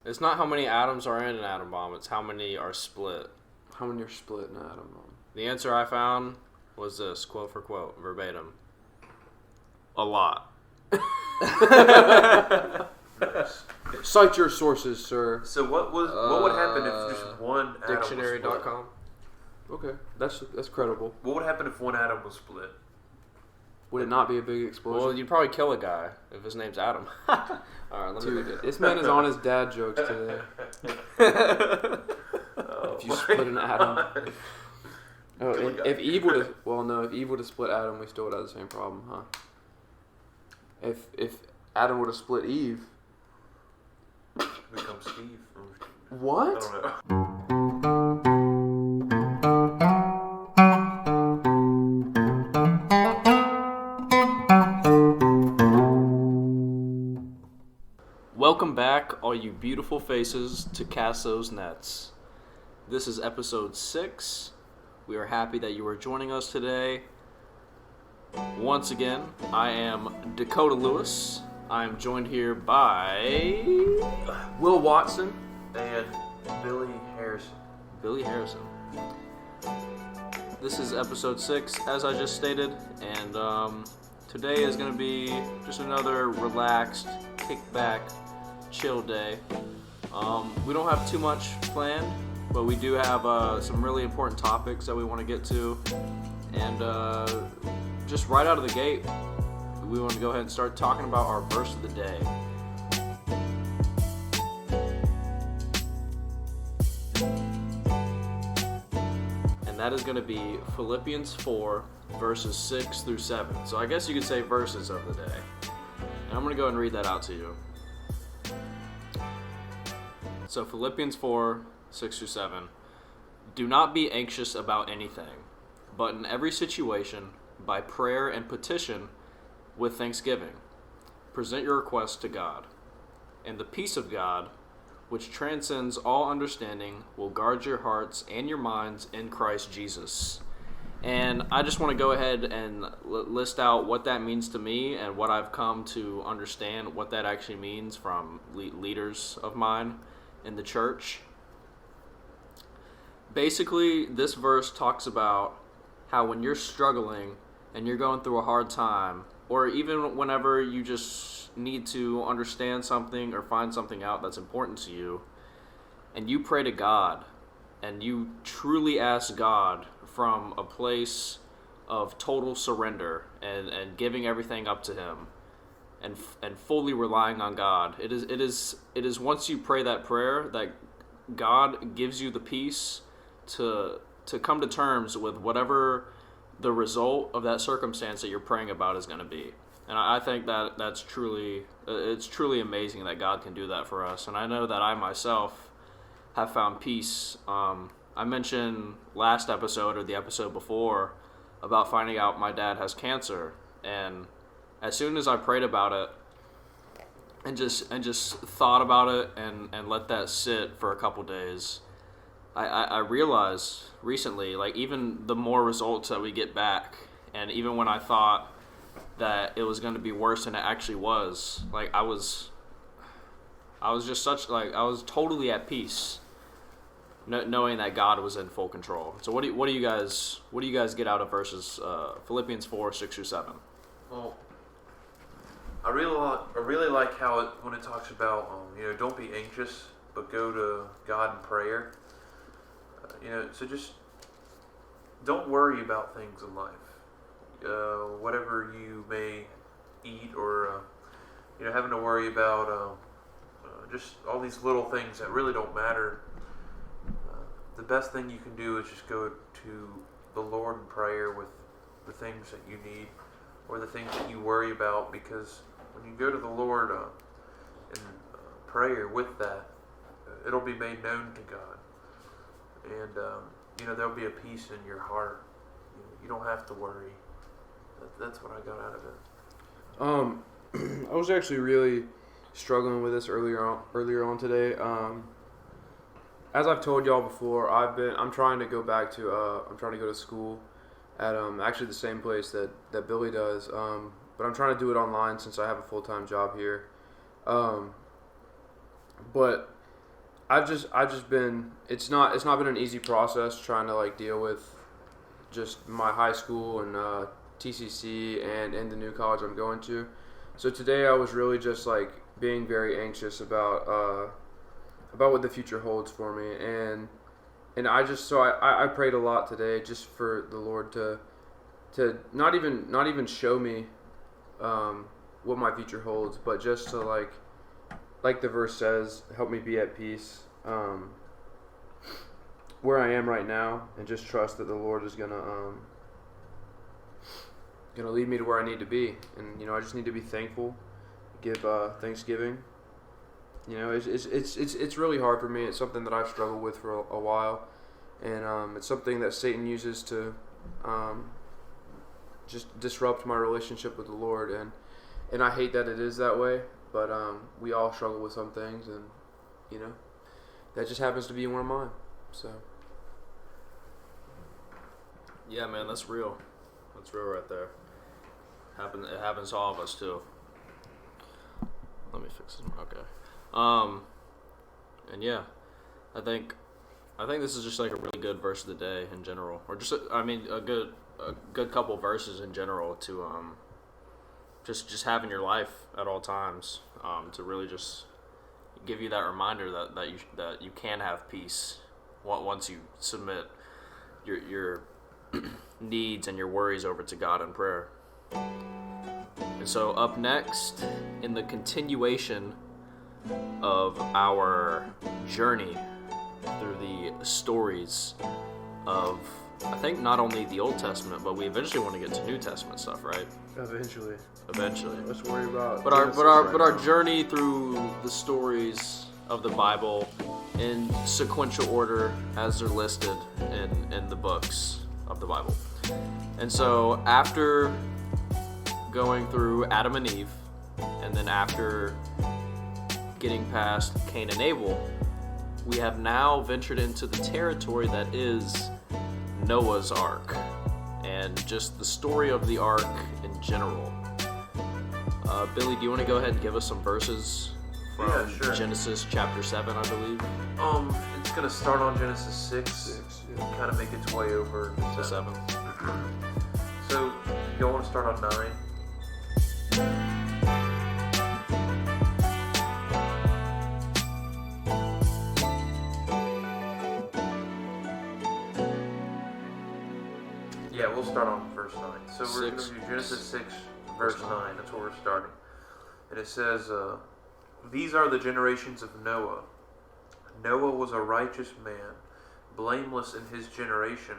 It's not how many atoms are in an atom bomb. It's how many are split. How many are split in an atom bomb? The answer I found was this, quote for quote, verbatim. A lot. Cite your sources, sir. So what would happen if just one atom was split? Dictionary.com. Okay, that's credible. What would happen if one atom was split? Would it not be a big explosion? Well, you'd probably kill a guy if his name's Adam. Alright, let me look it. This man is on his dad jokes today. If you split an atom. Oh, if Eve would have, if Eve would have split Adam, we still would have the same problem, huh? If Adam would have split Eve, Becomes Steve. what? I don't know. Welcome back, all you beautiful faces, to Cast Those Nets. This is episode 6. We are happy that you are joining us today. Once again, I am Dakota Lewis. I am joined here by Will Watson. And Billy Harrison. Billy Harrison. This is episode 6, as I just stated, and today is going to be just another relaxed, kick-back, chill day. We don't have too much planned, but we do have some really important topics that we want to get to, and just right out of the gate, we want to go ahead and start talking about our verse of the day. And that is going to be Phillippians 4, verses 6 through 7. So I guess you could say verses of the day. And I'm going to go ahead and read that out to you. So Philippians 4, 6 through 7. Do not be anxious about anything, but in every situation, by prayer and petition, with thanksgiving, present your requests to God. And the peace of God, which transcends all understanding, will guard your hearts and your minds in Christ Jesus. And I just want to go ahead and list out what that means to me and what I've come to understand what that actually means from leaders of mine in the church. Basically, this verse talks about how when you're struggling and you're going through a hard time, or even whenever you just need to understand something or find something out that's important to you, and you pray to God, and you truly ask God from a place of total surrender and giving everything up to Him, and fully relying on God, it is once you pray that prayer that God gives you the peace to come to terms with whatever the result of that circumstance that you're praying about is going to be. And I think that it's truly amazing that God can do that for us. And I know that I myself have found peace. I mentioned last episode or the episode before about finding out my dad has cancer, and as soon as I prayed about it and just thought about it and let that sit for a couple days, I realized recently, like, even the more results that we get back, and even when I thought that it was going to be worse than it actually was, like, I was totally at peace, knowing that God was in full control. So what do you guys get out of verses Philippians 4, 6 through 7? Well, I really like how when it talks about don't be anxious, but go to God in prayer. So just don't worry about things in life. Whatever you may eat, or having to worry about just all these little things that really don't matter. The best thing you can do is just go to the Lord in prayer with the things that you need or the things that you worry about, because when you go to the Lord in prayer with that, it'll be made known to God. And, there'll be a peace in your heart. You don't have to worry. That's what I got out of it. I was actually really struggling with this earlier on today. As I've told y'all before, I'm trying to go back to I'm trying to go to school at actually the same place that Billy does. But I'm trying to do it online since I have a full-time job here. But I just been it's not been an easy process trying to like deal with just my high school and TCC and the new college I'm going to. So today I was really just like being very anxious about what the future holds for me, and I prayed a lot today just for the Lord to not even show me what my future holds, but just to like the verse says, help me be at peace where I am right now, and just trust that the Lord is gonna lead me to where I need to be. And I just need to be thankful, give Thanksgiving. It's really hard for me. It's something that I've struggled with for a while, and it's something that Satan uses to just disrupt my relationship with the Lord, and I hate that it is that way. But we all struggle with some things, and that just happens to be one of mine. So yeah, man, that's real. That's real right there. It happens to all of us too. Let me fix it. Okay. And yeah, I think this is just like a really good verse of the day in general, or just a good couple verses in general to just have in your life at all times, to really just give you that reminder that you can have peace once you submit your needs and your worries over to God in prayer. And so up next, in the continuation of our journey through the stories of, I think, not only the Old Testament, but we eventually want to get to New Testament stuff, right? Eventually. Let's worry about. But our journey through the stories of the Bible in sequential order as they're listed in the books of the Bible. And so after going through Adam and Eve, and then after getting past Cain and Abel, we have now ventured into the territory that is Noah's Ark, and just the story of the Ark in general. Billy, do you want to go ahead and give us some verses from sure. Genesis chapter 7, I believe? It's going to start on Genesis 6 Yeah. and kind of make its way over To to 7. So, y'all want to start on 9? Yeah, we'll start on verse 9. So we're going to do Genesis 6, verse 9. That's where we're starting. And it says, these are the generations of Noah. Noah was a righteous man, blameless in his generation.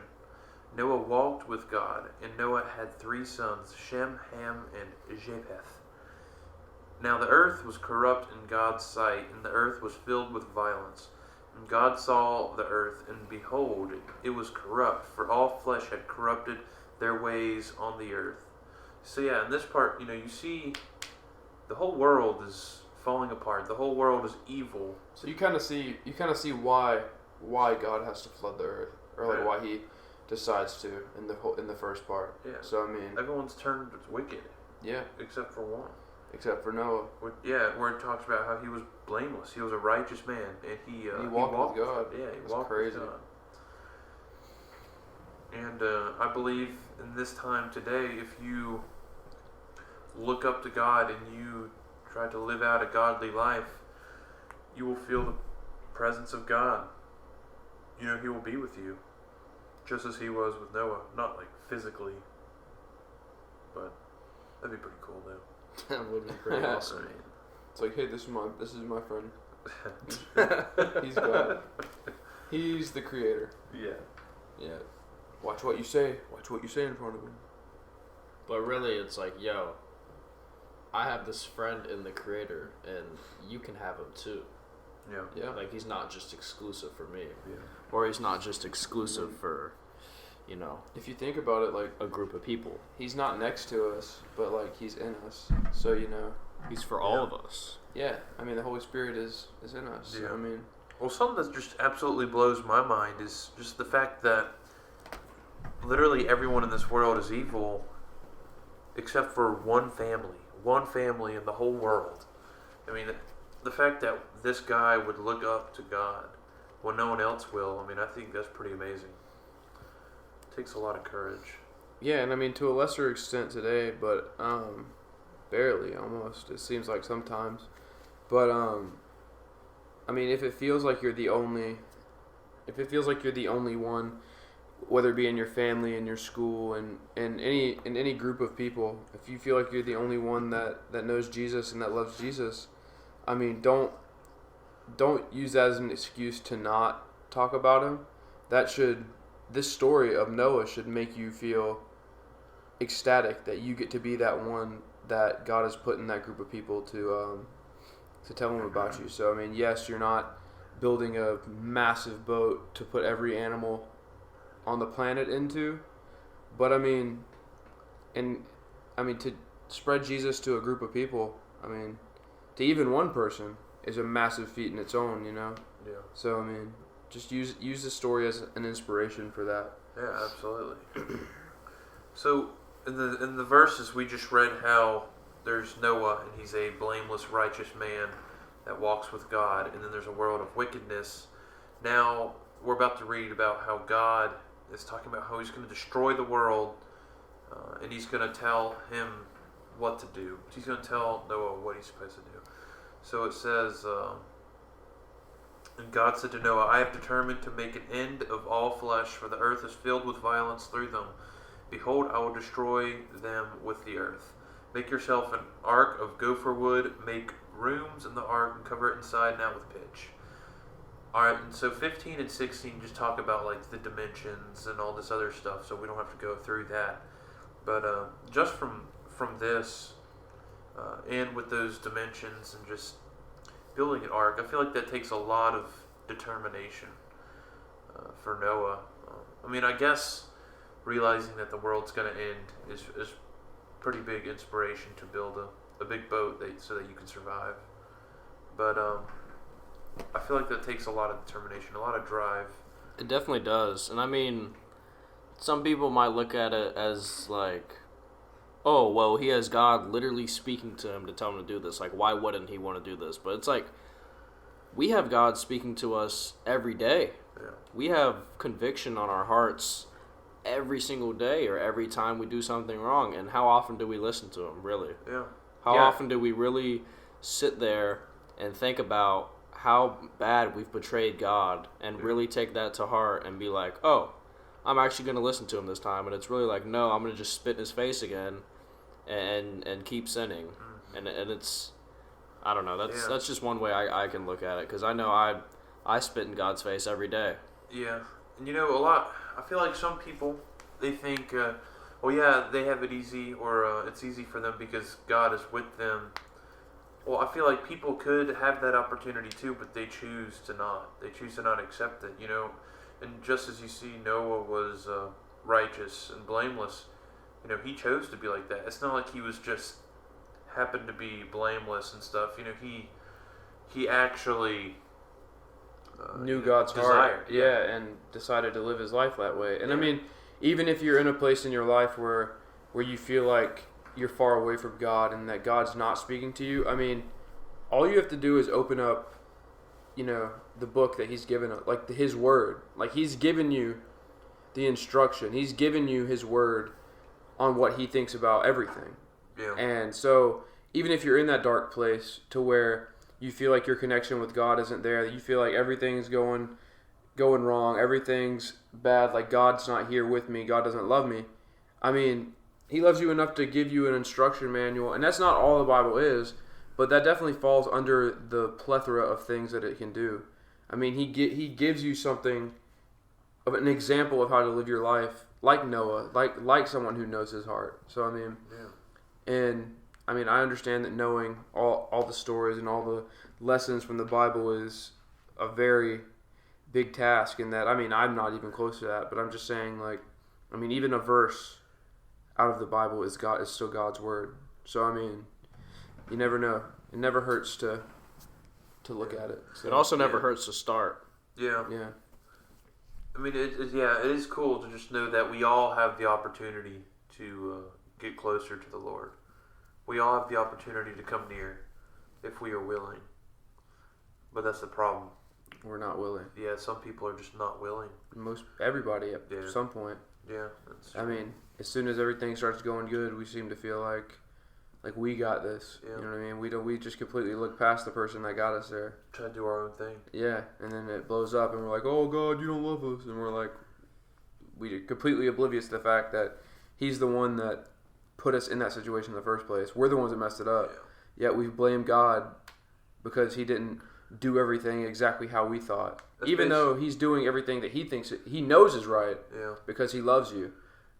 Noah walked with God, and Noah had 3 sons, Shem, Ham, and Japheth. Now the earth was corrupt in God's sight, and the earth was filled with violence. And God saw the earth, and behold, it was corrupt, for all flesh had corrupted their ways on the earth. So yeah, in this part, you see the whole world is falling apart. The whole world is evil. So you kind of see why God has to flood the earth, or like why He decides to in the first part. Yeah. So I mean, Everyone's turned wicked. Yeah. Except for one. Except for Noah. Where it talks about how he was blameless. He was a righteous man, and he walked with God. Yeah, he That's walked crazy. with God. And I believe in this time today, if you look up to God and you try to live out a godly life, you will feel the presence of God. He will be with you, just as he was with Noah. Not like physically, but that'd be pretty cool though. That would be pretty awesome. It's like, hey, this is my friend. He's God. He's the creator. Yeah. Yeah. Watch what you say. Watch what you say in front of him. But really, it's like, yo, I have this friend in the Creator, and you can have him too. Yeah. Yeah. Like, he's not just exclusive for me. Yeah. Or he's not just exclusive for, if you think about it, like a group of people. He's not next to us, but like he's in us. So he's for all of us. Yeah. I mean, the Holy Spirit is in us. Yeah. I mean, well, something that just absolutely blows my mind is just the fact that literally everyone in this world is evil, except for one family in the whole world. I mean, the fact that this guy would look up to God when no one else will, I mean, I think that's pretty amazing. It takes a lot of courage. Yeah, and I mean, to a lesser extent today, but barely, almost. It seems like sometimes. But, I mean, if it feels like you're the only one, whether it be in your family, in your school, and in any group of people, if you feel like you're the only one that knows Jesus and that loves Jesus, I mean, don't use that as an excuse to not talk about him. This story of Noah should make you feel ecstatic that you get to be that one that God has put in that group of people to tell them about you. So I mean, yes, you're not building a massive boat to put every animal on the planet into, but I mean, to spread Jesus to a group of people, I mean, to even one person is a massive feat in its own, you know. Yeah. So I mean, just use the story as an inspiration for that. Yeah, absolutely. So in the verses we just read how there's Noah and he's a blameless, righteous man that walks with God, and then there's a world of wickedness. Now we're about to read about how God is talking about how he's going to destroy the world, and he's going to tell him what to do. He's going to tell Noah what he's supposed to do. So it says, and God said to Noah, I have determined to make an end of all flesh, for the earth is filled with violence through them. Behold, I will destroy them with the earth. Make yourself an ark of gopher wood, make rooms in the ark, and cover it inside and out with pitch. Alright, and so 15 and 16 just talk about like the dimensions and all this other stuff, so we don't have to go through that. But just from this, and with those dimensions and just building an ark, I feel like that takes a lot of determination for Noah. I mean, I guess realizing that the world's going to end is pretty big inspiration to build a big boat so that you can survive. But I feel like that takes a lot of determination, a lot of drive. It definitely does. And I mean, some people might look at it as like, oh, well, he has God literally speaking to him to tell him to do this. Like, why wouldn't he want to do this? But it's like, we have God speaking to us every day. Yeah. We have conviction on our hearts every single day or every time we do something wrong. And how often do we listen to him, really? Yeah. How often do we really sit there and think about how bad we've betrayed God and really take that to heart and be like, oh, I'm actually going to listen to him this time. And it's really like, no, I'm going to just spit in his face again and keep sinning. And it's, I don't know, that's just one way I can look at it, because I know I spit in God's face every day. Yeah. And you know, I feel like some people, they think, well, yeah, they have it easy, or it's easy for them because God is with them. Well, I feel like people could have that opportunity too, but they choose to not. They choose to not accept it, you know. And just as you see, Noah was righteous and blameless. You know, he chose to be like that. It's not like he was just happened to be blameless and stuff. You know, he actually knew God's heart, and decided to live his life that way. And I mean, even if you're in a place in your life where you feel like you're far away from God and that God's not speaking to you, I mean, all you have to do is open up, you know, the book that he's given, like his word. Like, he's given you the instruction. He's given you his word on what he thinks about everything. Yeah. And so even if you're in that dark place to where you feel like your connection with God isn't there, you feel like everything's going wrong, everything's bad, like God's not here with me, God doesn't love me. I mean, he loves you enough to give you an instruction manual, and that's not all the Bible is, but that definitely falls under the plethora of things that it can do. I mean, he gives you something of an example of how to live your life, like Noah, like someone who knows his heart. So I mean, and I mean, I understand that knowing all the stories and all the lessons from the Bible is a very big task, and that, I mean, I'm not even close to that, but I'm just saying, like, I mean, even a verse out of the Bible is still God's word. So I mean, you never know. It never hurts to look at it. So, it also never hurts to start. Yeah. Yeah. I mean, it is cool to just know that we all have the opportunity to get closer to the Lord. We all have the opportunity to come near if we are willing. But that's the problem. We're not willing. Yeah, some people are just not willing. Everybody at some point. Yeah, that's true. I mean, as soon as everything starts going good, we seem to feel like we got this. Yeah. You know what I mean? We just completely look past the person that got us there. Try to do our own thing. Yeah, and then it blows up, and we're like, "Oh God, you don't love us," and we're like, we're completely oblivious to the fact that He's the one that put us in that situation in the first place. We're the ones that messed it up. Yeah. Yet we blame God because He didn't do everything exactly how we thought. Even though He's doing everything that He thinks He knows is right. Yeah. Because He loves you,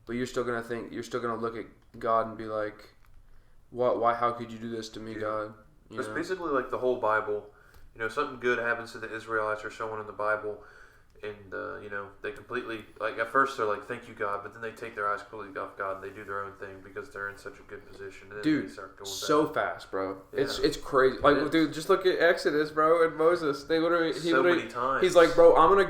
but you're still gonna look at God and be like, "What? Why? How could you do this to me, God?" It's basically like the whole Bible. You know, something good happens to the Israelites or someone in the Bible, and you know, they completely, like, at first they're like, "Thank you, God," but then they take their eyes completely off God and they do their own thing because they're in such a good position. And then Dude, they start going so down. fast, bro. Yeah. It's crazy. Like, dude, just look at Exodus, bro, and Moses. He many times. He's like, "Bro, I'm gonna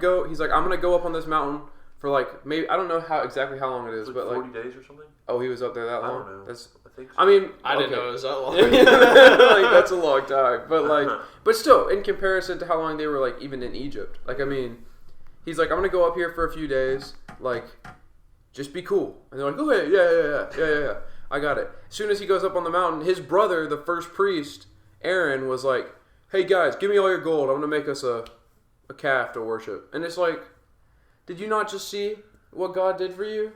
go up on this mountain for like maybe I don't know exactly how long it is, Like but 40 days or something. oh, he was up there that long. I don't know. I think so. I mean, I didn't okay. know it was that long. Like, that's a long time, but still, in comparison to how long they were, like, even in Egypt. Like, I mean, he's like, "I'm gonna go up here for a few days, like, just be cool." And they're like, "Okay, yeah, I got it." As soon as he goes up on the mountain, his brother, the first priest, Aaron, was like, "Hey guys, give me all your gold. I'm gonna make us a calf to worship." And it's like, did you not just see what God did for you?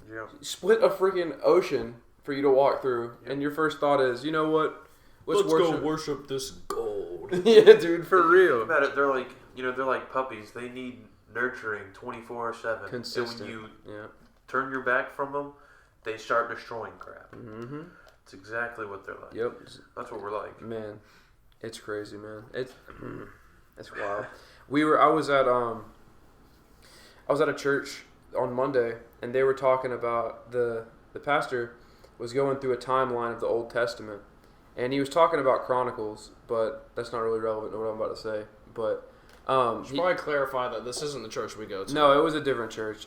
Yeah. He split a freaking ocean for you to walk through, and your first thought is, you know what? Let's go worship this gold. Yeah, dude, for real. Think about it. They're like, you know, they're like puppies. They need nurturing 24/7. Consistent. And when you Yeah. turn your back from them, they start destroying crap. Mm-hmm. It's exactly what they're like. Yep. That's what we're like. Man, it's crazy, man. It's wild. I was at a church on Monday, and they were talking about the pastor was going through a timeline of the Old Testament, and he was talking about Chronicles, but that's not really relevant to what I'm about to say. But Should probably clarify that this isn't the church we go to. no, it was a different church.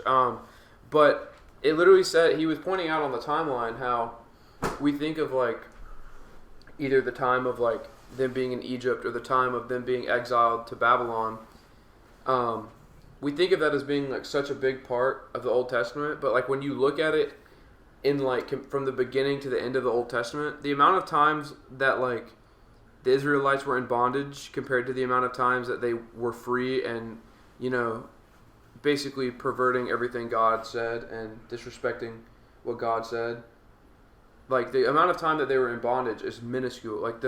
But it literally said, he was pointing out on the timeline how we think of, like, either the time of, like, them being in Egypt or the time of them being exiled to Babylon. We think of that as being, like, such a big part of the Old Testament, but, like, when you look at it in, like, from the beginning to the end of the Old Testament, the amount of times that, like, the Israelites were in bondage compared to the amount of times that they were free and, you know, basically perverting everything God said and disrespecting what God said. Like, the amount of time that they were in bondage is minuscule. Like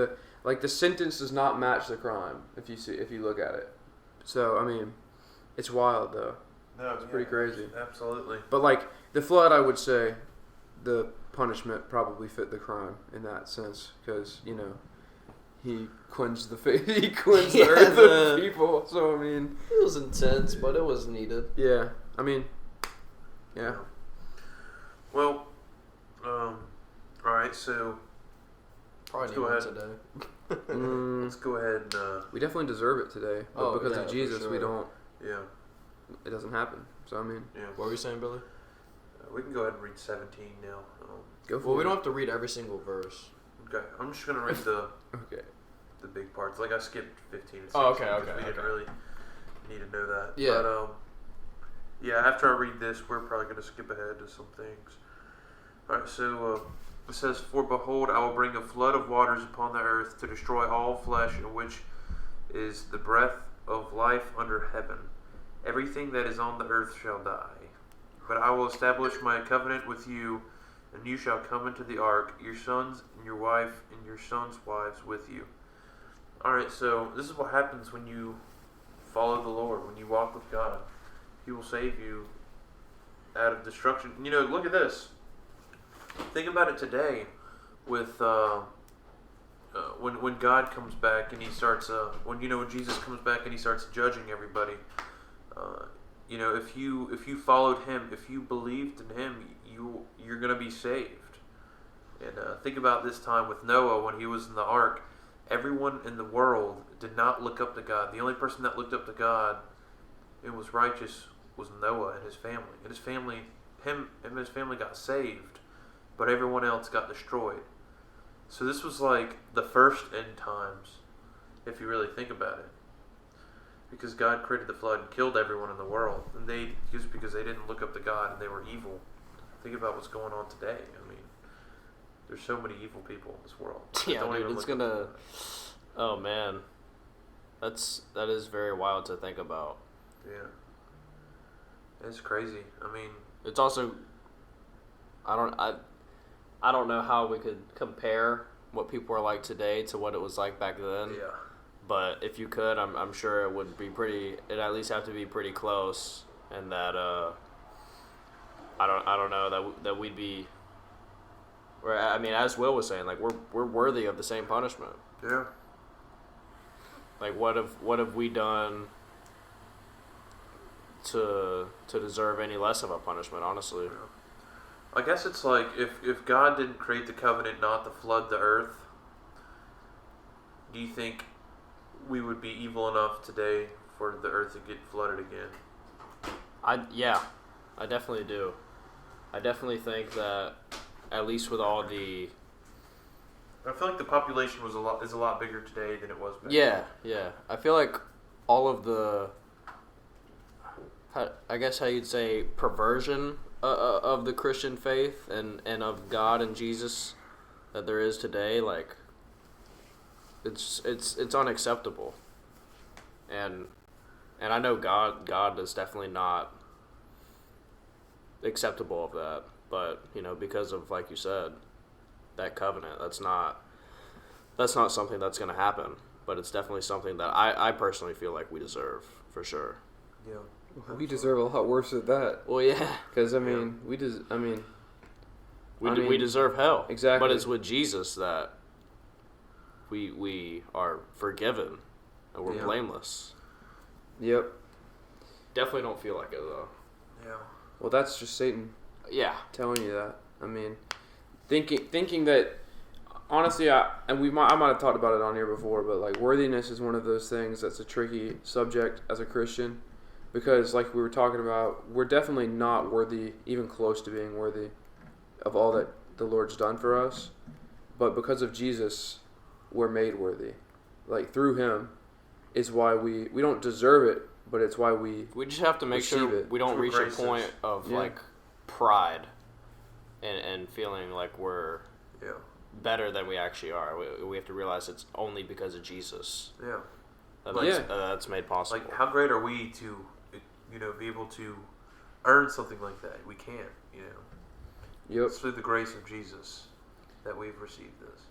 the sentence does not match the crime if you look at it. So, I mean, it's wild though. No, It's pretty crazy. Absolutely. But, like, the flood, I would say the punishment probably fit the crime in that sense, because, you know, he cleansed the the earth of people. So, I mean, It was intense, but it was needed. yeah. I mean, yeah. Well, all right. So Probably Let's need go one ahead. Mm, let's go ahead and we definitely deserve it today, but Oh, because yeah, of for Jesus, we sure. don't. yeah, It doesn't happen. So, I mean, yeah. What were you saying, Billy? We can go ahead and read 17 now. go for Well, it. we don't have to read every single verse. Okay, I'm just gonna read the Okay. big parts. Like, I skipped 15 and 16 Oh, okay, because okay, we didn't okay. really need to know that. Yeah. But yeah. After I read this, we're probably gonna skip ahead to some things. All right. So it says, "For behold, I will bring a flood of waters upon the earth to destroy all flesh, in which is the breath of life under heaven. Everything that is on the earth shall die. But I will establish my covenant with you, and you shall come into the ark, your sons and your wife and your sons' wives with you." Alright, so this is what happens when you follow the Lord, when you walk with God. He will save you out of destruction. You know, look at this. Think about it today with when God comes back and he starts when Jesus comes back and he starts judging everybody. You know, if you followed him, if you believed in him, you're gonna be saved. And think about this time with Noah when he was in the ark. Everyone in the world did not look up to God. The only person that looked up to God and was righteous was Noah and his family. And him and his family got saved, but everyone else got destroyed. So this was like the first end times, if you really think about it. because God created the flood and killed everyone in the world, and just because they didn't look up to God and they were evil. Think about what's going on today. I mean, there's so many evil people in this world. Yeah, dude, it's gonna. Oh man, that is very wild to think about. Yeah, it's crazy. I mean, it's also. I don't know how we could compare what people are like today to what it was like back then. yeah. But if you could, I'm sure it would be pretty. It at least have to be pretty close, and that I don't know that we'd be. Or I mean, as Will was saying, like we're worthy of the same punishment. Yeah. Like what have we done to deserve any less of a punishment? Honestly. Yeah. I guess it's like if God didn't create the covenant not to flood the earth, do you think we would be evil enough today for the earth to get flooded again? I definitely do. I definitely think that at least with all the I feel like the population is a lot bigger today than it was back then. Yeah. I feel like all of the I guess how you'd say perversion of the Christian faith and of God and Jesus that there is today, like it's unacceptable. And I know God is definitely not acceptable of that, but because of, like you said, that covenant, that's not something that's going to happen, but it's definitely something that I personally feel like we deserve for sure. Yeah. We deserve a lot worse than that. Well, yeah, because we deserve hell. Exactly. But it's with Jesus that we are forgiven and we're blameless. Yep. Definitely don't feel like it though. Yeah. Well, that's just Satan. Yeah. Telling you that. I mean, thinking that honestly, I might have talked about it on here before, but like worthiness is one of those things that's a tricky subject as a Christian. Because, like we were talking about, we're definitely not worthy, even close to being worthy of all that the Lord's done for us. But because of Jesus, we're made worthy. Like, through Him is why we don't deserve it, but it's why we just have to make sure we don't reach a point of, like, pride and feeling like we're better than we actually are. We have to realize it's only because of Jesus. Yeah. That's made possible. Like, how great are we to, be able to earn something like that? We can't, Yep. It's through the grace of Jesus that we've received this.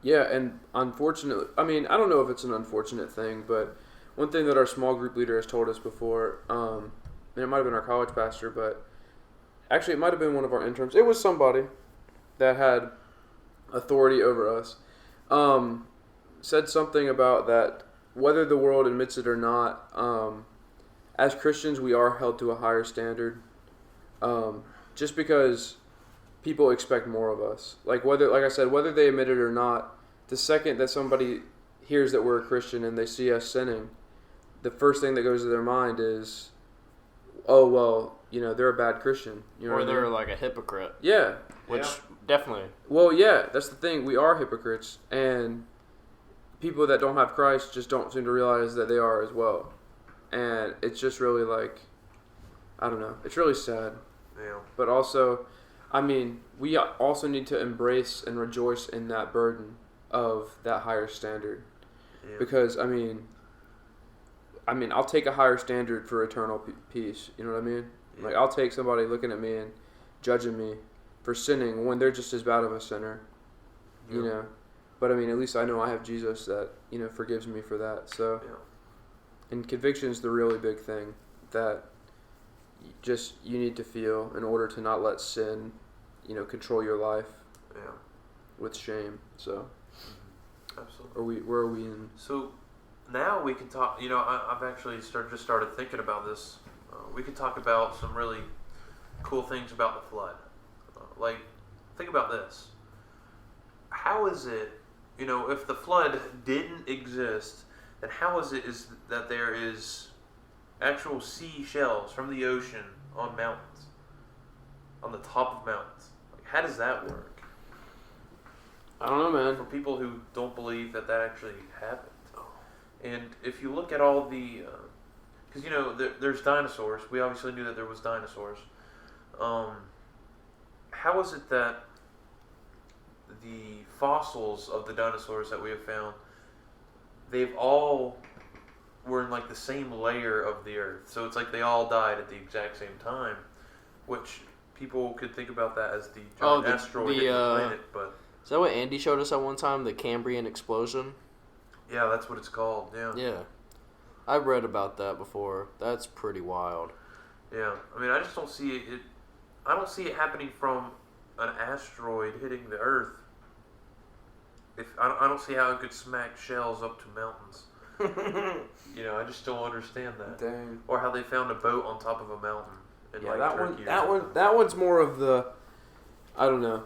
Yeah, and unfortunately, I mean, I don't know if it's an unfortunate thing, but one thing that our small group leader has told us before, and it might have been our college pastor, but actually it might have been one of our interns. It was somebody that had authority over us. Said something about that, whether the world admits it or not, as Christians, we are held to a higher standard. Just because people expect more of us. Like I said, whether they admit it or not, the second that somebody hears that we're a Christian and they see us sinning, the first thing that goes to their mind is, oh, well, they're a bad Christian. Or they're like a hypocrite. Yeah. Which, definitely. Well, yeah, that's the thing. We are hypocrites. And people that don't have Christ just don't seem to realize that they are as well. And it's just really like, I don't know. It's really sad. Yeah. But also, I mean, we also need to embrace and rejoice in that burden of that higher standard. Yeah. Because, I mean, I'll take a higher standard for eternal peace. You know what I mean? Yeah. Like, I'll take somebody looking at me and judging me for sinning when they're just as bad of a sinner. Yeah. But, I mean, at least I know I have Jesus that, forgives me for that. So, and conviction is the really big thing that you need to feel in order to not let sin, control your life with shame. So, absolutely. Where are we in? So, now we can talk, I've actually started thinking about this. We could talk about some really cool things about the flood. Like, think about this. How is it, if the flood didn't exist, then how is it that there is actual seashells from the ocean on mountains, on the top of mountains? Like, how does that work? I don't know, man. For people who don't believe that actually happened. And if you look at all the, because there's dinosaurs. We obviously knew that there was dinosaurs. How is it that the fossils of the dinosaurs that we have found, they've all were in like the same layer of the earth? So it's like they all died at the exact same time, which people could think about that as the giant asteroid hitting the planet, but is that what Andy showed us at one time? The Cambrian explosion. yeah, that's what it's called. Yeah. Yeah, I've read about that before. That's pretty wild. Yeah. I mean, I just don't see it. I don't see it happening from an asteroid hitting the Earth. I don't see how it could smack shells up to mountains. I just don't understand that. Dang. Or how they found a boat on top of a mountain. In Yeah, like that Turkey that one's more of the, I don't know,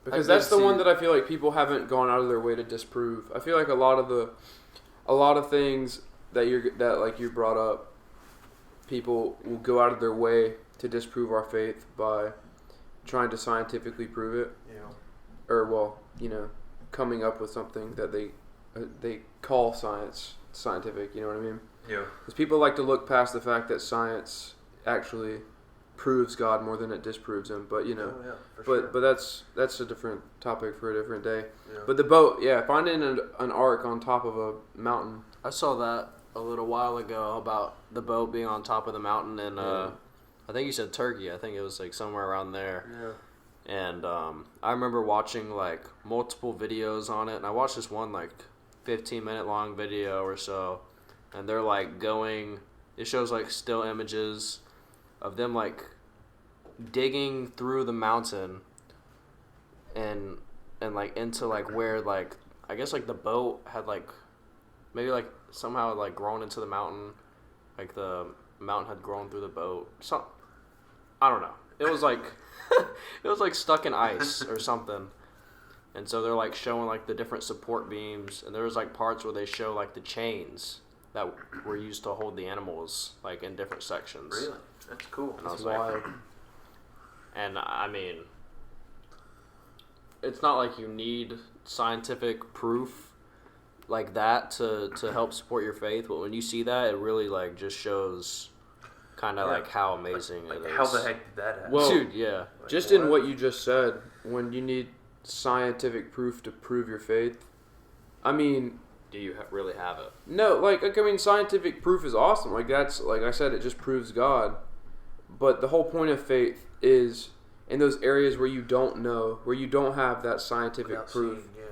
because that's the one that I feel like people haven't gone out of their way to disprove. I feel like a lot of things that you brought up, people will go out of their way to disprove our faith by trying to scientifically prove it. Yeah. Or coming up with something that they call scientific. You know what I mean? Yeah. Because people like to look past the fact that science actually proves God more than it disproves him. But Oh, yeah, for sure. but that's a different topic for a different day. Yeah. But the boat, finding an ark on top of a mountain. I saw that a little while ago about the boat being on top of the mountain in, I think you said Turkey. I think it was like somewhere around there. Yeah. And I remember watching like multiple videos on it, and I watched this one like 15-minute long video or so, and they're like going. It shows like still images of them like digging through the mountain, and like into like where like I guess like the boat had like maybe like somehow like grown into the mountain, like the mountain had grown through the boat. So I don't know. It was like it was like stuck in ice or something. And so they're like showing like the different support beams, and there was like parts where they show like the chains that were used to hold the animals like in different sections. Really? That's cool. And I was That's like, wild. and I mean, it's not like you need scientific proof like that to help support your faith, but when you see that, it really like just shows kind of like how amazing it is. How the heck did that happen? Well, dude, yeah. Like, Just in what you just said, when you need scientific proof to prove your faith, I mean, Do you really have it? no, scientific proof is awesome. Like that's like I said, it just proves God. But the whole point of faith is in those areas where you don't know, where you don't have that scientific Without proof. seeing,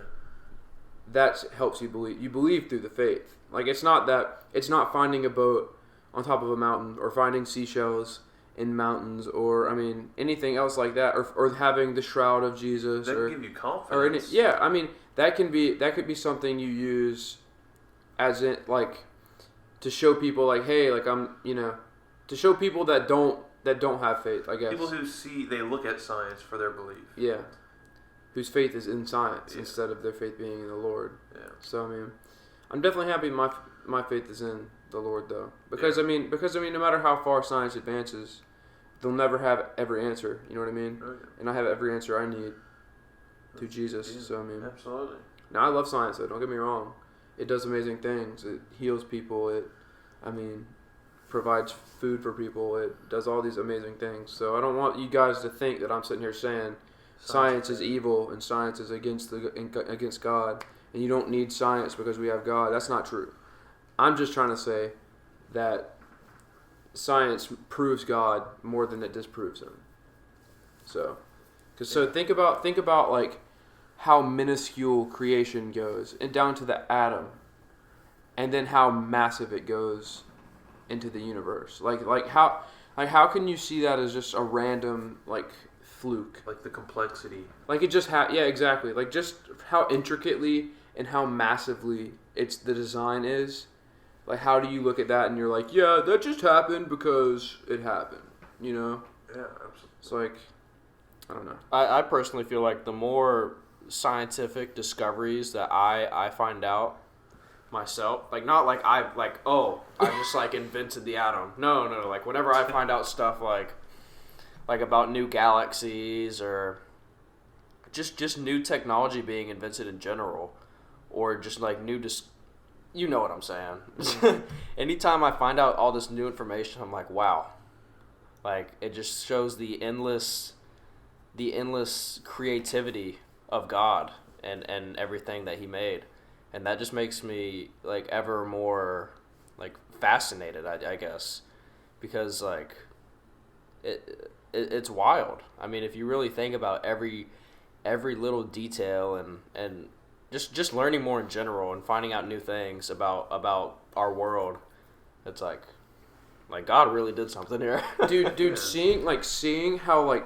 That helps you believe. You believe through the faith. Like it's not finding a boat on top of a mountain or finding seashells in mountains or anything else like that or having the shroud of Jesus That or can give you confidence. that could be something you use as in like to show people like, hey, like to show people that don't have faith, I guess. People who they look at science for their belief. Yeah. Whose faith is in science instead of their faith being in the Lord. Yeah. So I'm definitely happy my faith is in the Lord though, because no matter how far science advances, they'll never have every answer. You know what I mean? Okay. And I have every answer I need through Jesus. Yeah, So absolutely. now I love science though. Don't get me wrong, it does amazing things. It heals people. It provides food for people. It does all these amazing things. So I don't want you guys to think that I'm sitting here saying science is evil and science is against God, and you don't need science because we have God. That's not true. I'm just trying to say that science proves God more than it disproves him. So think about like how minuscule creation goes and down to the atom, and then how massive it goes into the universe. Like how can you see that as just a random like fluke? Like the complexity. Like it just exactly. Like just how intricately and how massively the design is. Like how do you look at that and you're like, yeah, that just happened because it happened, you know? Yeah, absolutely. It's like, I don't know. I personally feel like the more scientific discoveries that I find out myself, like not like I just like invented the atom. No, like whenever I find out stuff like about new galaxies or just new technology being invented in general, or just like you know what I'm saying. Anytime I find out all this new information, I'm like, wow. Like, it just shows the endless creativity of God and everything that he made. And that just makes me, like, ever more, like, fascinated, I guess. Because, like, it's wild. I mean, if you really think about every little detail and just learning more in general and finding out new things about our world, it's like God really did something here. dude, seeing how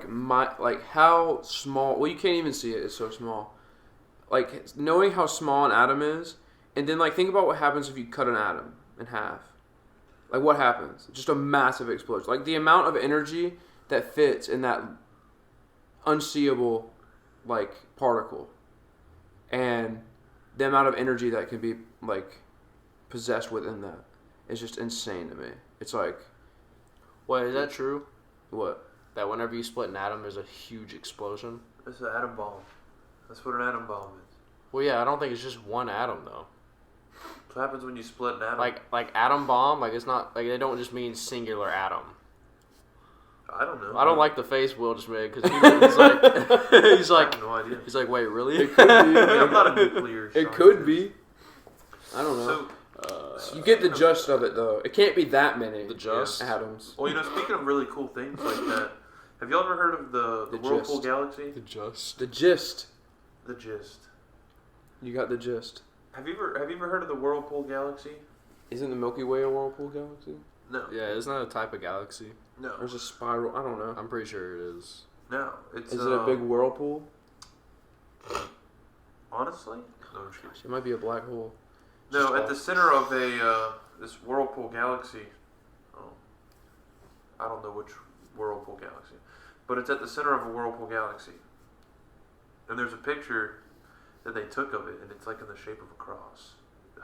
how small. Well, you can't even see it. It's so small. Like, knowing how small an atom is, and then, like, think about what happens if you cut an atom in half. Like, what happens? Just a massive explosion. Like, the amount of energy that fits in that unseeable, like, particle, and the amount of energy that can be, like, possessed within that is just insane to me. It's like... Wait, is that true? What? That whenever you split an atom, there's a huge explosion? It's an atom bomb. That's what an atom bomb is. Well, yeah, I don't think it's just one atom, though. What happens when you split an atom? Like atom bomb, like, it's not, like, they don't just mean singular atom. I don't know. I don't like the face Will just made, because he's like, I have no idea. He's like, wait, really? It could be. I'm not a nuclear It scientist. could be. I don't know. So, You get the gist of it, though. It can't be that many. The gist? Atoms. well, speaking of really cool things like that, have y'all ever heard of the The Whirlpool gist. Galaxy? The gist. The gist. The gist. You got the gist. Have you ever heard of the Whirlpool Galaxy? Isn't the Milky Way a whirlpool galaxy? No. Yeah, isn't that a type of galaxy? No. Or is it a spiral? I don't know. I'm pretty sure it is. No. It's Is it a big whirlpool? Honestly? No, I'm just kidding. It might be a black hole. No, at the center of this Whirlpool Galaxy, I don't know which Whirlpool Galaxy, but it's at the center of a Whirlpool Galaxy. And there's a picture that they took of it, and it's like in the shape of a cross. The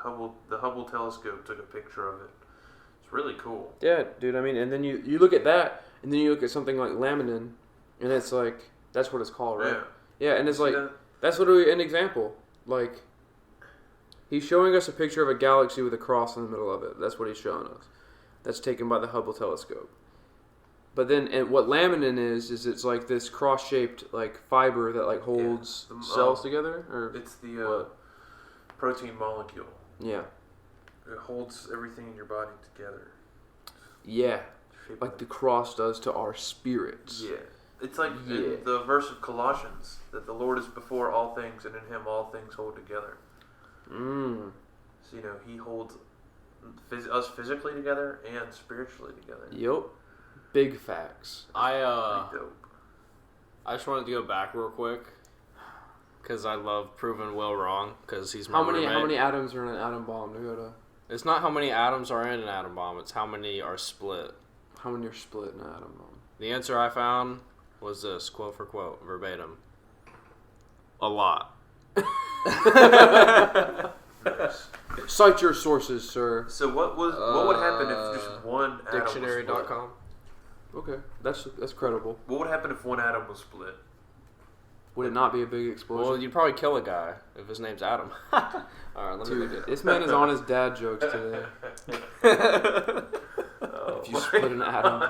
Hubble telescope took a picture of it. It's really cool. Yeah, dude. I mean, and then you look at that, and then you look at something like laminin, and it's like, that's what it's called, right? Yeah. Yeah, and it's See like, that? that's literally an example. Like, he's showing us a picture of a galaxy with a cross in the middle of it. That's what he's showing us. That's taken by the Hubble telescope. But then, and what laminin is it's like this cross-shaped, like, fiber that, like, holds cells together? Or It's the protein molecule. yeah. It holds everything in your body together. Yeah. Shaped Like the cross does to our spirits. Yeah. It's like in the verse of Colossians, that the Lord is before all things, and in Him all things hold together. Mm. So, He holds us physically together and spiritually together. Yep. Big facts. Pretty dope. I just wanted to go back real quick, because I love proving Will wrong, because he's my How roommate. many atoms are in an atom bomb, Dakota? It's not how many atoms are in an atom bomb, it's how many are split. How many are split in an atom bomb? The answer I found was this, quote for quote, verbatim. A lot. Nice. Cite your sources, sir. So what would happen if just one atom was split? Dictionary.com. Okay, that's credible. What would happen if one atom was split? Would it not be a big explosion? Well, you'd probably kill a guy if his name's Adam. Alright, let me look Dude, at this man is on his dad jokes today. Oh, If you split an atom.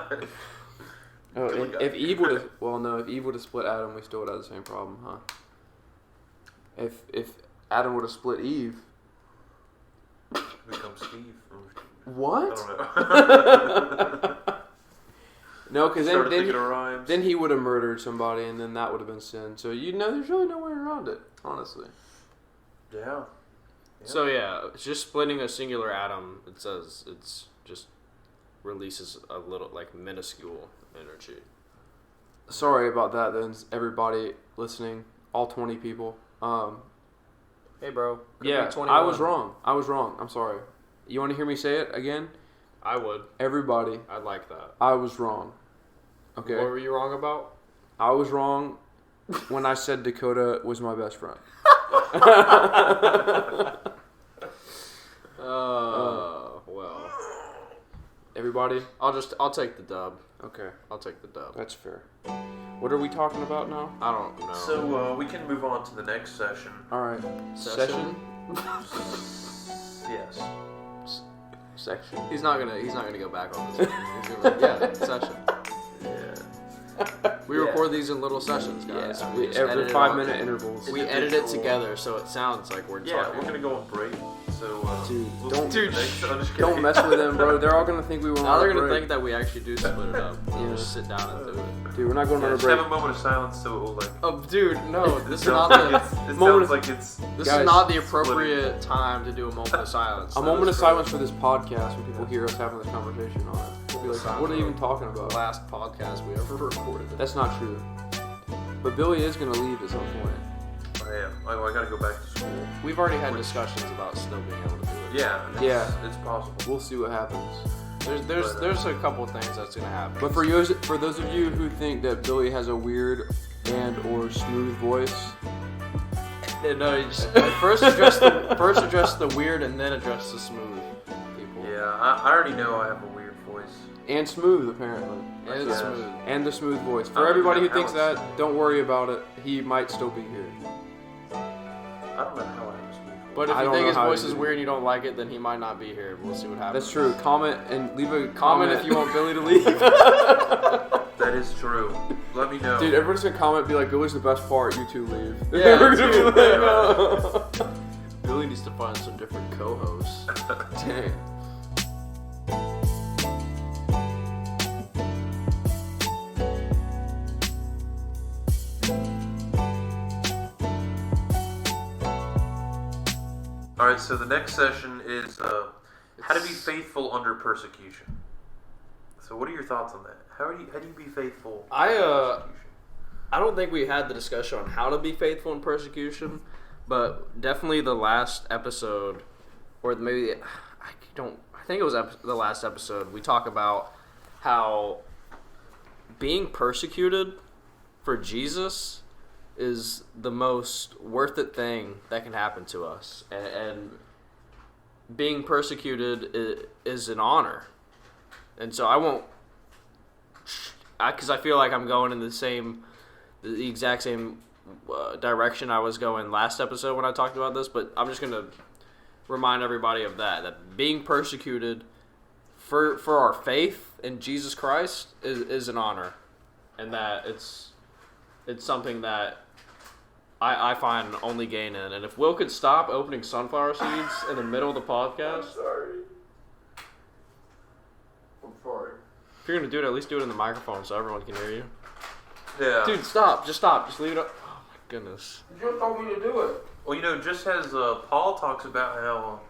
Oh, Kill a and guy. if Eve would have, well, no, if Eve would have split Adam, we still would have the same problem, huh? If Adam would have split Eve. Become Steve. What? I don't know. No, because Started thinking of rhymes. then he would have murdered somebody, and then that would have been sin. So there's really no way around it, honestly. Yeah. So yeah, it's just splitting a singular atom. It says it's just releases a little, like, minuscule energy. Sorry about that, then, everybody listening, all 20 people. Hey, bro. Could Yeah, be 21. I was wrong. I'm sorry. You want to hear me say it again? I would. Everybody, I'd like that. I was wrong. Okay? What were you wrong about? I was wrong when I said Dakota was my best friend. Well. Everybody? I'll take the dub. Okay, I'll take the dub. that's fair. What are we talking about now? I don't know. So we can move on to the next session. All right. Session? Yes. section. He's not gonna go back on this. He's gonna be like, yeah, session. Yeah. We record these in little sessions, guys. Yeah, We just every edit it 5-minute all- intervals. We edit it together so it sounds like we're Yeah, talking. we're gonna go on break. So Dude, we'll don't- see you dude, next- I'm just Don't kidding. mess with them, bro. They're all gonna think we went Now on they're a gonna break. think that we actually do split it up. We'll Yeah. just sit down and do it. Dude, we're not going on a Just break. have a moment of silence so it will like. Oh, dude, no, this is sounds not like the. it moment sounds like it's. This Guys, is not the split it. appropriate time to do a moment of silence. A That moment of is for silence for this podcast when people hear us having this conversation on it. They'll be like, Sounds what are you even like talking the about? last podcast we ever recorded. That's not true. But Billy is gonna leave at some point. I am. I gotta go back to school. We've already had discussions about still being able to do it. Yeah. It's possible. We'll see what happens. There's a couple things that's gonna happen. But for those of you who think that Billy has a weird and or smooth voice, no, you just, first address the weird and then address the smooth people. Yeah, I already know I have a weird voice. and smooth apparently, And Yeah. smooth. and the smooth voice. I For don't everybody who even know thinks how that, don't worry about it. He might still be here. I don't know how I have a smooth voice. But if I you don't think know his how voice he is did it. weird and you don't like it, then he might not be here. We'll see what happens. That's true. Comment and leave a Comment if you want Billy to leave. That is true. Let me know. Dude, everyone's gonna comment, be like, Billy's the best part. You two leave. Yeah, We're gonna dude. be like, "Oh." Billy needs to find some different co-hosts. Dang. All right, so the next session is how to be faithful under persecution. So, what are your thoughts on that? How do you be faithful? I, under persecution? I don't think we had the discussion on how to be faithful in persecution, but definitely the last episode, or maybe I think it was the last episode. We talk about how being persecuted for Jesus is the most worth it thing that can happen to us, and being persecuted is an honor. And so I won't, because I feel like I'm going in the exact same direction I was going last episode when I talked about this, but I'm just going to remind everybody of that being persecuted for our faith in Jesus Christ is an honor, and that it's something that I find only gain in. And if Will could stop opening sunflower seeds in the middle of the podcast, I'm sorry. if you're going to do it, at least do it in the microphone so everyone can hear you. Yeah. Dude, stop. Just stop. Just leave it up. Oh, my goodness. You just told me to do it. Well, just as Paul talks about how,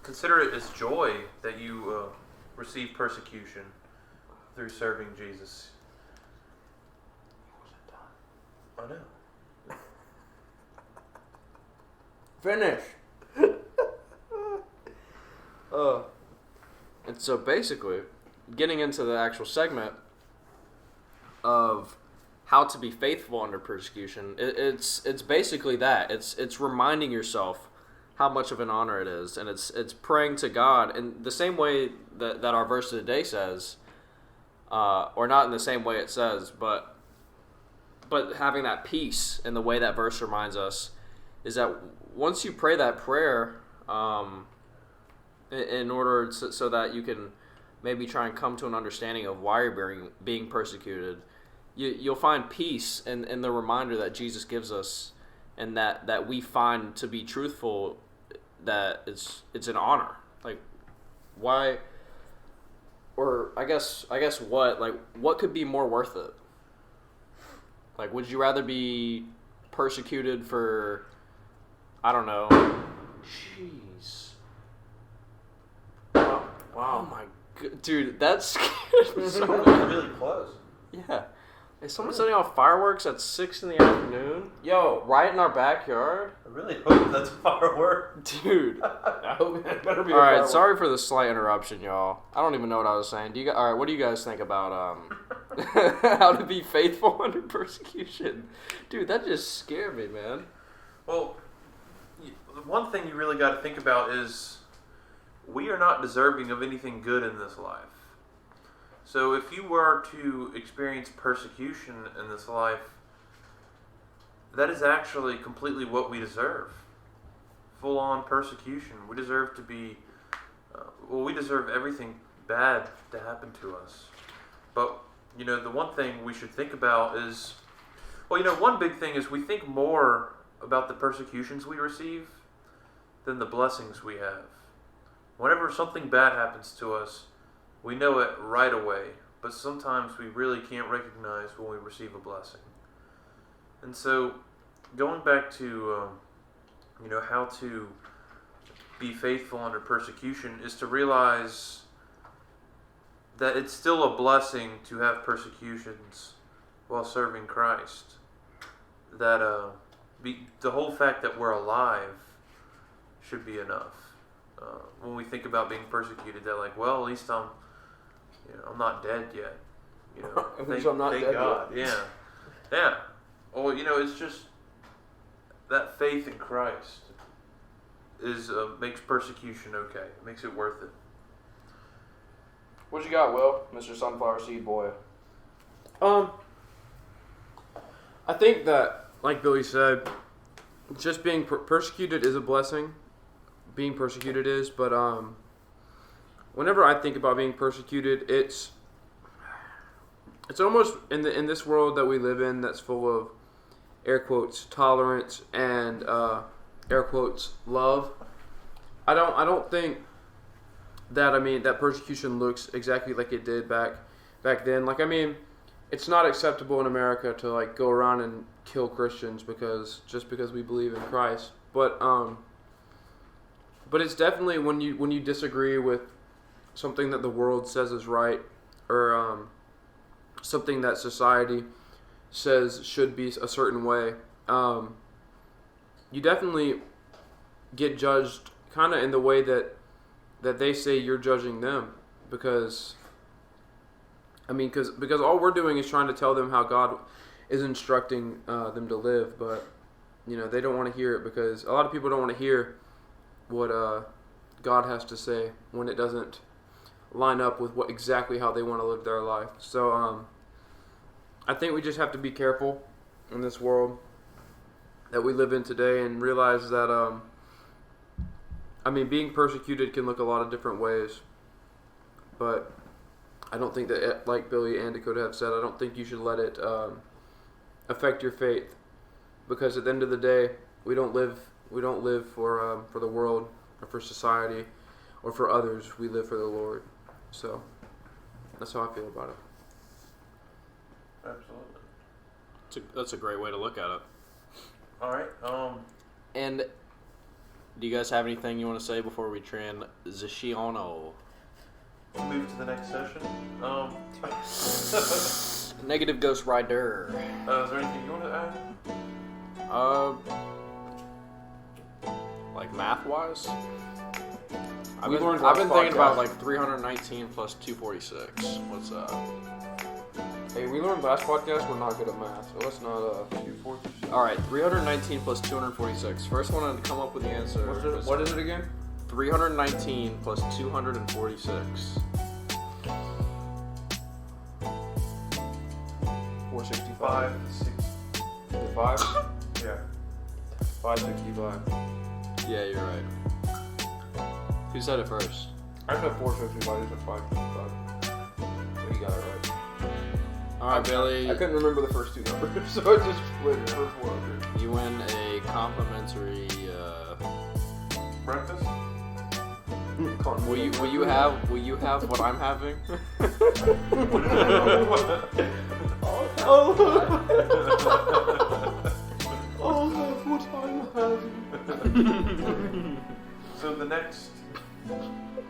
consider it as joy that you receive persecution through serving Jesus. I know. Finish. And so basically, getting into the actual segment of how to be faithful under persecution, it's basically that. It's reminding yourself how much of an honor it is, and it's praying to God in the same way that our verse of the day says, or not in the same way it says, but having that peace in the way that verse reminds us is that once you pray that prayer, in order so that you can maybe try and come to an understanding of why you're being persecuted, you'll find peace in the reminder that Jesus gives us, and that we find to be truthful, that it's an honor. Like, why, or I guess what could be more worth it? Like, would you rather be persecuted for, I don't know, jeez. Wow. Oh my god. Dude, that scared me so much. Really close. Yeah. Is someone setting off fireworks at 6 in the afternoon? Yo, Right in our backyard? I really hope that's firework. Dude. I hope it better be. Alright, sorry for the slight interruption, y'all. I don't even know what I was saying. Alright, what do you guys think about how to be faithful under persecution? Dude, that just scared me, man. Well, the one thing you really got to think about is we are not deserving of anything good in this life. So if you were to experience persecution in this life, that is actually completely what we deserve. full-on persecution. We deserve to be, we deserve everything bad to happen to us. But, the one thing we should think about is, one big thing is we think more about the persecutions we receive than the blessings we have. Whenever something bad happens to us, we know it right away, but sometimes we really can't recognize when we receive a blessing. And so, going back to, how to be faithful under persecution is to realize that it's still a blessing to have persecutions while serving Christ. That the whole fact that we're alive should be enough. When we think about being persecuted, they're like, well, at least I'm not dead yet. At least I'm not thank dead God. yet. Yeah. Well, it's just that faith in Christ makes persecution okay. It makes it worth it. What you got, Will, Mr. Sunflower Seed Boy? I think that, like Billy said, just being persecuted is a blessing. Being persecuted is, but whenever I think about being persecuted, it's almost in this world that we live in that's full of air quotes tolerance and air quotes love. I don't think that that persecution looks exactly like it did back then. It's not acceptable in America to go around and kill Christians because we believe in Christ. But it's definitely when you disagree with something that the world says is right, or something that society says should be a certain way, you definitely get judged kind of in the way that they say you're judging them, because all we're doing is trying to tell them how God is instructing them to live, but they don't want to hear it, because a lot of people don't want to hear what God has to say when it doesn't line up with exactly how they want to live their life. So I think we just have to be careful in this world that we live in today, and realize that being persecuted can look a lot of different ways, but I don't think that, like Billy and Dakota have said, I don't think you should let it affect your faith, because at the end of the day, we don't live for the world or for society or for others. We live for the Lord. So that's how I feel about it. Absolutely. That's a great way to look at it. All right. And do you guys have anything you want to say before we transition? We'll move to the next session. Negative Ghost Rider. Is there anything you want to add? Like math-wise? I've We been learned last thinking about podcast. 319 plus 246. What's that? Hey, we learned last podcast we're not good at math, so let's not 246. All right, 319 plus 246. First one to come up with the answer. What is it again? 319 plus 246. 465. 5, 6. 5? Yeah. 565. Yeah, you're right. Who said it first? I said 465. You said 565. So you got it right. All right, Billy. I couldn't remember the first two numbers, so I just split it for 400. You win a complimentary. Breakfast? Will you have what I'm having? Oh, that's what I'm having. So the next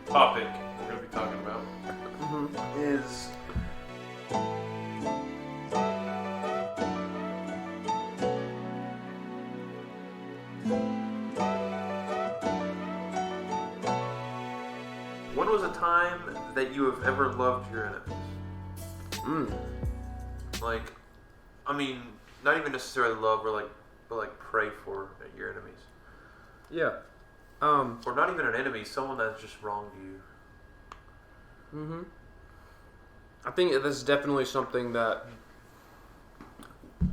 topic we're going to be talking about is when was a time that you have ever loved your enemies? Not even necessarily love, but pray for your enemies. Yeah. Or not even an enemy, someone that's just wronged you. I think this is definitely something that,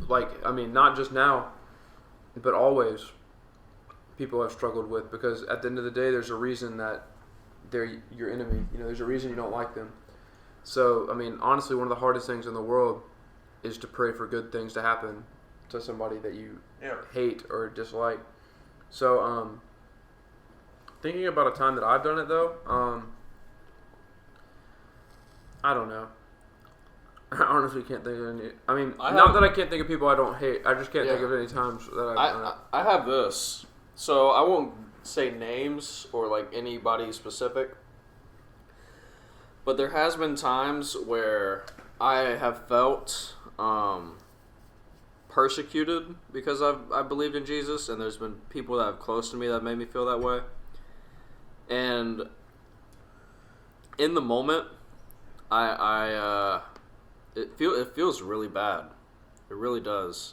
not just now, but always, people have struggled with, because at the end of the day, there's a reason that they're your enemy. There's a reason you don't like them. So, I mean, honestly, one of the hardest things in the world is to pray for good things to happen to somebody that you hate or dislike. So, thinking about a time that I've done it, though, I don't know. I honestly can't think of any. I mean, not that I can't think of people I don't hate. I just can't think of any times that I've done it. I have this. So, I won't say names or, like, anybody specific. But there has been times where I have felt persecuted because I believed in Jesus, and there's been people that have close to me that made me feel that way. And in the moment, it feels really bad. It really does.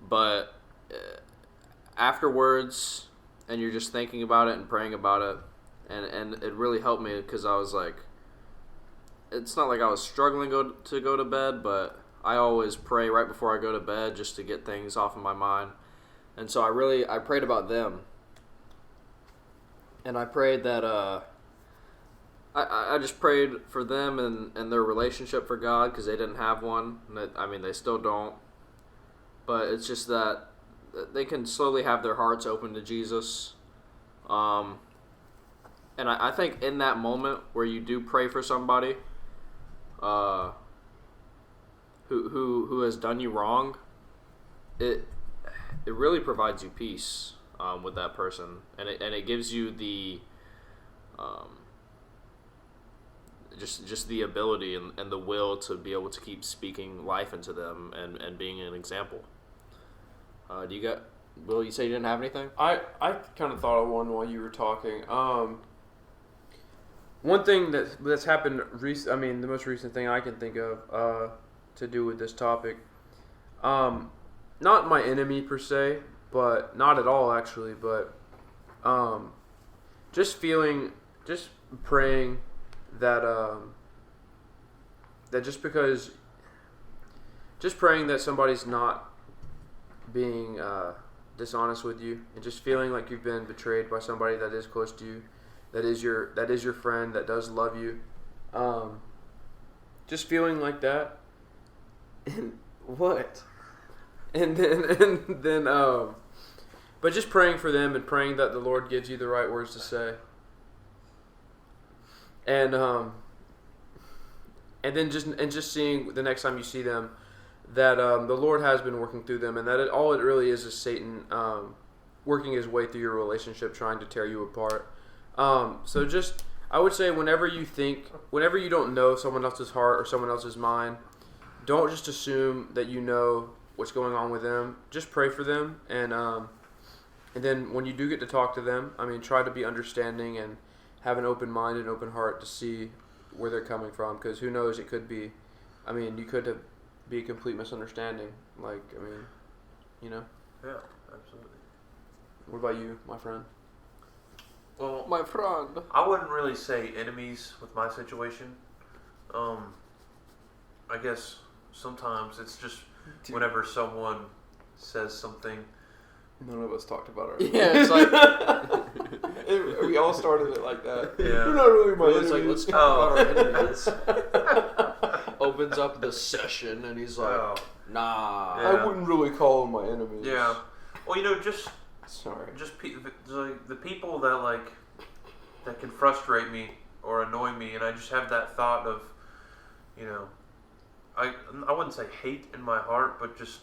But afterwards, and you're just thinking about it and praying about it, and it really helped me, because I was like, it's not like I was struggling to go to bed, but I always pray right before I go to bed just to get things off of my mind. And so I prayed about them. And I prayed that I just prayed for them and their relationship for God, because they didn't have one. And they still don't. But it's just that they can slowly have their hearts open to Jesus. And I think in that moment where you do pray for somebody who has done you wrong, it really provides you peace with that person, and it gives you the just the ability and the will to be able to keep speaking life into them and being an example. Do you got? Will, you say you didn't have anything? I kind of thought of one while you were talking. One thing that's happened the most recent thing I can think of to do with this topic, not my enemy per se, but not at all actually, but just praying that just praying that somebody's not being dishonest with you, and just feeling like you've been betrayed by somebody that is close to you, that is your friend, that does love you, just feeling like that, and then but just praying for them and praying that the Lord gives you the right words to say, and then just seeing the next time you see them that the Lord has been working through them, and that all it really is Satan working his way through your relationship, trying to tear you apart. So just, I would say, whenever you don't know someone else's heart or someone else's mind, don't just assume that you know what's going on with them. Just pray for them, and then when you do get to talk to them, try to be understanding and have an open mind and open heart to see where they're coming from, because who knows, it could be, you could be a complete misunderstanding. Yeah, absolutely. What about you, my friend? Well, My friend. I wouldn't really say enemies with my situation. I guess sometimes it's just whenever someone says something. None of us talked about it. Yeah, it's like we all started it like that. Yeah. You're not really my it's enemy. like, let's talk about our enemies. Opens up the session and he's like, nah. Yeah. I wouldn't really call them my enemies. Yeah. Well, just sorry. Just the people that can frustrate me or annoy me, and I just have that thought of, I wouldn't say hate in my heart, but just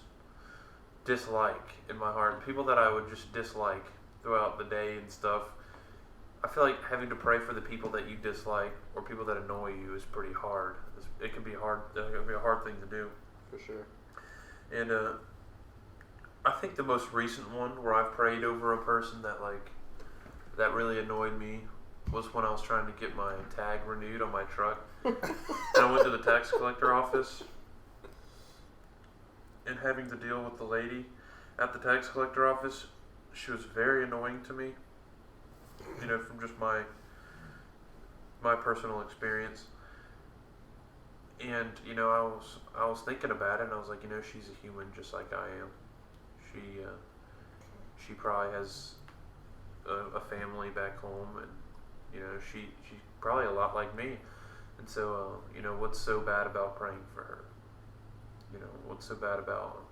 dislike in my heart. People that I would just dislike throughout the day and stuff. I feel like having to pray for the people that you dislike or people that annoy you is pretty hard. It can be hard. It can be a hard thing to do. For sure. And I think the most recent one where I've prayed over a person that really annoyed me was when I was trying to get my tag renewed on my truck. And I went to the tax collector office, and having to deal with the lady at the tax collector office, she was very annoying to me. From just my personal experience. And I was thinking about it, and I was like, she's a human just like I am. She probably has a family back home, and she's probably a lot like me, and so what's so bad about praying for her? What's so bad about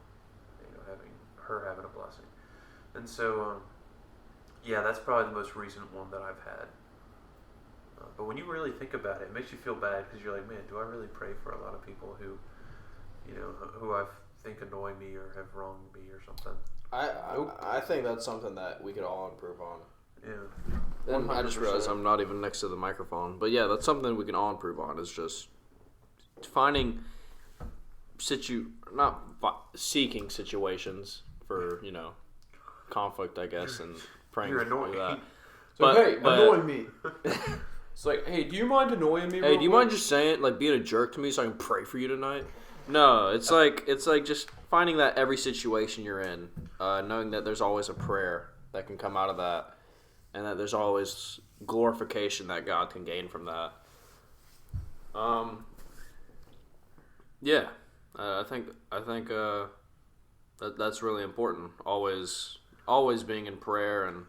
having a blessing? And so yeah, that's probably the most recent one that I've had. But when you really think about it, it makes you feel bad because you're like, man, do I really pray for a lot of people who I think annoy me or have wronged me or something? I think that's something that we could all improve on. Yeah. And I just realized I'm not even next to the microphone. But yeah, that's something we can all improve on, is just finding seeking situations for, conflict, I guess, and praying You're for annoying. that. So, hey, annoy me. It's like, hey, do you mind annoying me? Hey, do you mind just saying, like, being a jerk to me so I can pray for you tonight? No, it's like just finding that every situation you're in, knowing that there's always a prayer that can come out of that, and that there's always glorification that God can gain from that. Yeah, I think that's really important. Always being in prayer, and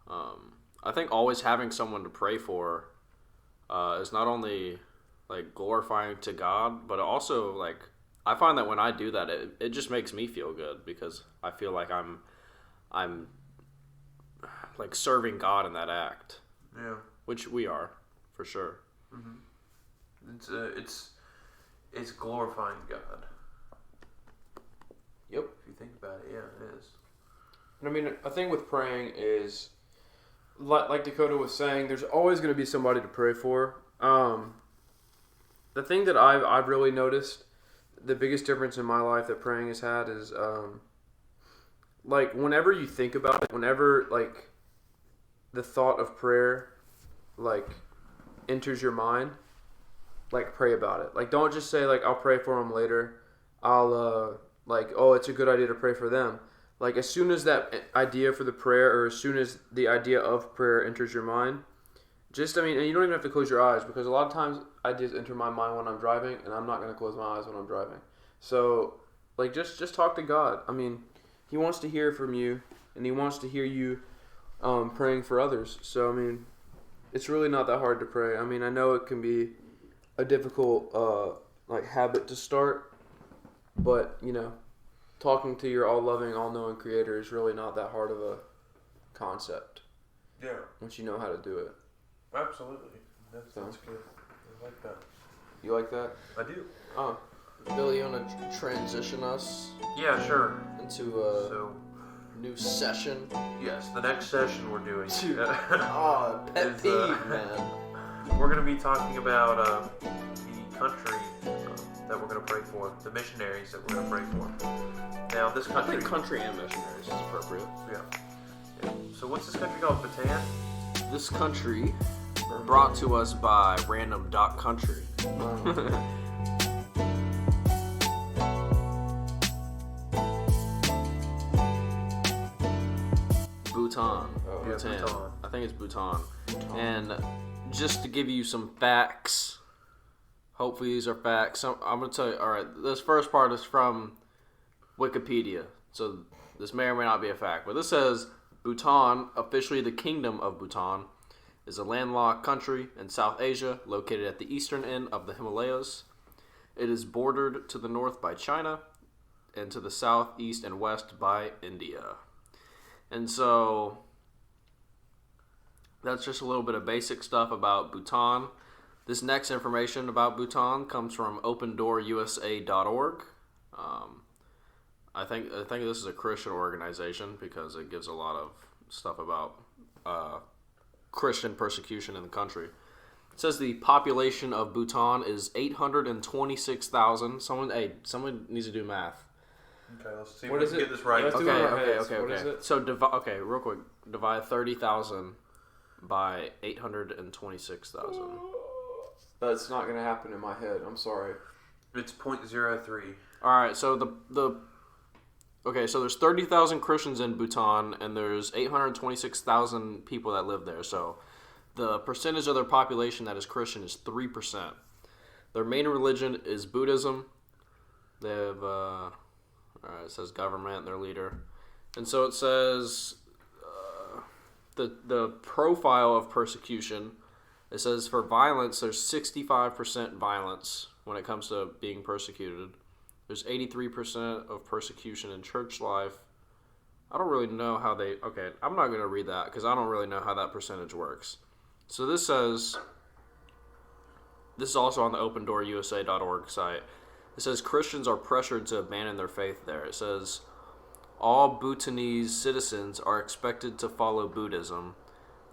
I think always having someone to pray for is not only like glorifying to God, but also like I find that when I do that, it just makes me feel good because I feel like I'm like serving God in that act. Yeah. Which we are, for sure. Mm-hmm. It's glorifying God. Yep. If you think about it, yeah, it is. I mean, a thing with praying is, like Dakota was saying, there's always going to be somebody to pray for. The thing that I've really noticed, the biggest difference in my life that praying has had is, like, whenever you think about it, whenever, like, the thought of prayer, like, enters your mind, like, pray about it. Like, don't just say, like, I'll pray for them later. Like, oh, it's a good idea to pray for them. Like, as soon as that idea for the prayer, or as soon as the idea of prayer enters your mind, and you don't even have to close your eyes, because a lot of times ideas enter my mind when I'm driving, and I'm not going to close my eyes when I'm driving. So, like, just talk to God. I mean, He wants to hear from you, and He wants to hear you praying for others. So, I mean, it's really not that hard to pray. I mean, I know it can be a difficult, habit to start, but, talking to your all-loving, all-knowing Creator is really not that hard of a concept. Yeah. Once you know how to do it. Absolutely. That's good. I like that. You like that? I do. Oh. Billy, you want to transition us Yeah, sure. into a So, new session? yes, the next session we're doing. Pet Is, peeve, man. We're going to be talking about the country that we're going to pray for, the missionaries that we're going to pray for. Now, this I country... think country and missionaries is appropriate. Yeah. So what's this country called? Bhutan? This country brought to us by random.country. Bhutan. Oh, yeah, Bhutan. Bhutan. I think it's Bhutan. And just to give you some facts, hopefully these are facts. So I'm going to tell you, alright, this first part is from Wikipedia. So this may or may not be a fact. But this says, Bhutan, officially the Kingdom of Bhutan, is a landlocked country in South Asia located at the eastern end of the Himalayas. It is bordered to the north by China and to the south, east, and west by India. And so that's just a little bit of basic stuff about Bhutan. This next information about Bhutan comes from OpenDoorUSA.org. I think this is a Christian organization because it gives a lot of stuff about Christian persecution in the country. It says the population of Bhutan is 826,000. Someone needs to do math. Okay, let's see What if is we can it? get this right. Let's do it in our heads. Okay. What is it? So, real quick. Divide 30,000 by 826,000. That's not going to happen in my head. I'm sorry. It's 0.03. All right, so so there's 30,000 Christians in Bhutan, and there's 826,000 people that live there. So the percentage of their population that is Christian is 3%. Their main religion is Buddhism. They have, it says government, their leader. And so it says, the profile of persecution, it says for violence, there's 65% violence when it comes to being persecuted. There's 83% of persecution in church life. I don't really know how they... Okay, I'm not going to read that because I don't really know how that percentage works. So this says... This is also on the OpenDoorUSA.org site. It says Christians are pressured to abandon their faith there. It says all Bhutanese citizens are expected to follow Buddhism.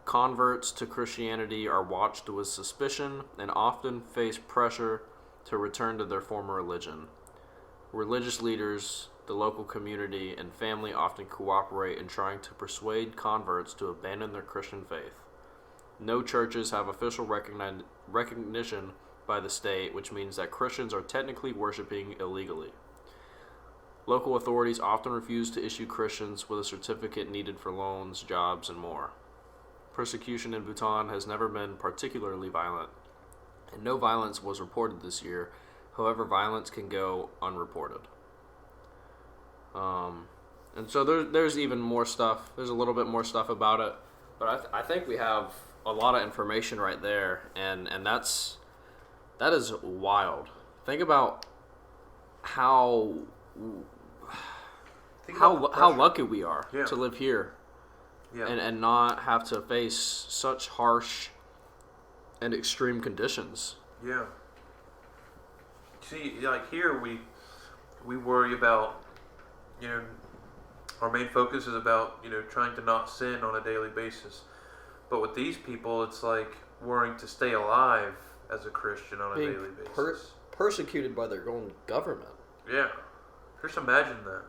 Converts to Christianity are watched with suspicion and often face pressure to return to their former religion. Religious leaders, the local community, and family often cooperate in trying to persuade converts to abandon their Christian faith. No churches have official recognition by the state, which means that Christians are technically worshiping illegally. Local authorities often refuse to issue Christians with a certificate needed for loans, jobs, and more. Persecution in Bhutan has never been particularly violent, and no violence was reported this year. However, violence can go unreported. And so there's even more stuff. There's a little bit more stuff about it, but I think we have a lot of information right there, and that is wild. Think about how lucky we are to live here, and not have to face such harsh and extreme conditions. Yeah. See, like here we worry about, our main focus is about, trying to not sin on a daily basis. But with these people, it's like worrying to stay alive as a Christian on a daily basis. Persecuted by their own government. Yeah. Just imagine that.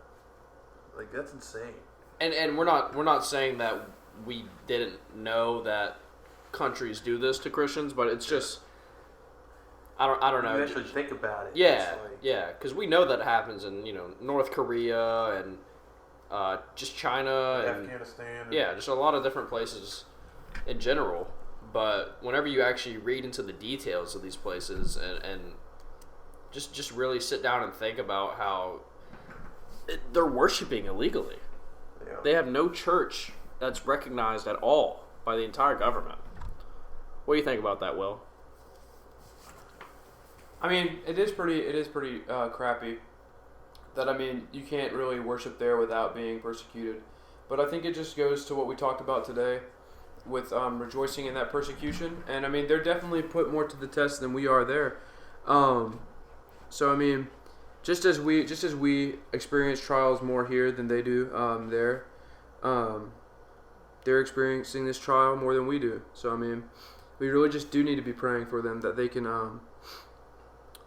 Like, that's insane. And we're not saying that we didn't know that countries do this to Christians, but it's just I don't know. You actually think about it. Yeah, because we know that it happens in North Korea and just China and Afghanistan. Just a lot of different places in general. But whenever you actually read into the details of these places and just really sit down and think about how they're worshiping illegally. Yeah. They have no church that's recognized at all by the entire government. What do you think about that, Will? I mean, it is pretty crappy that, you can't really worship there without being persecuted. But I think it just goes to what we talked about today with rejoicing in that persecution. And, they're definitely put more to the test than we are there. So, just as we experience trials more here than they do there, they're experiencing this trial more than we do. So, we really just do need to be praying for them that they can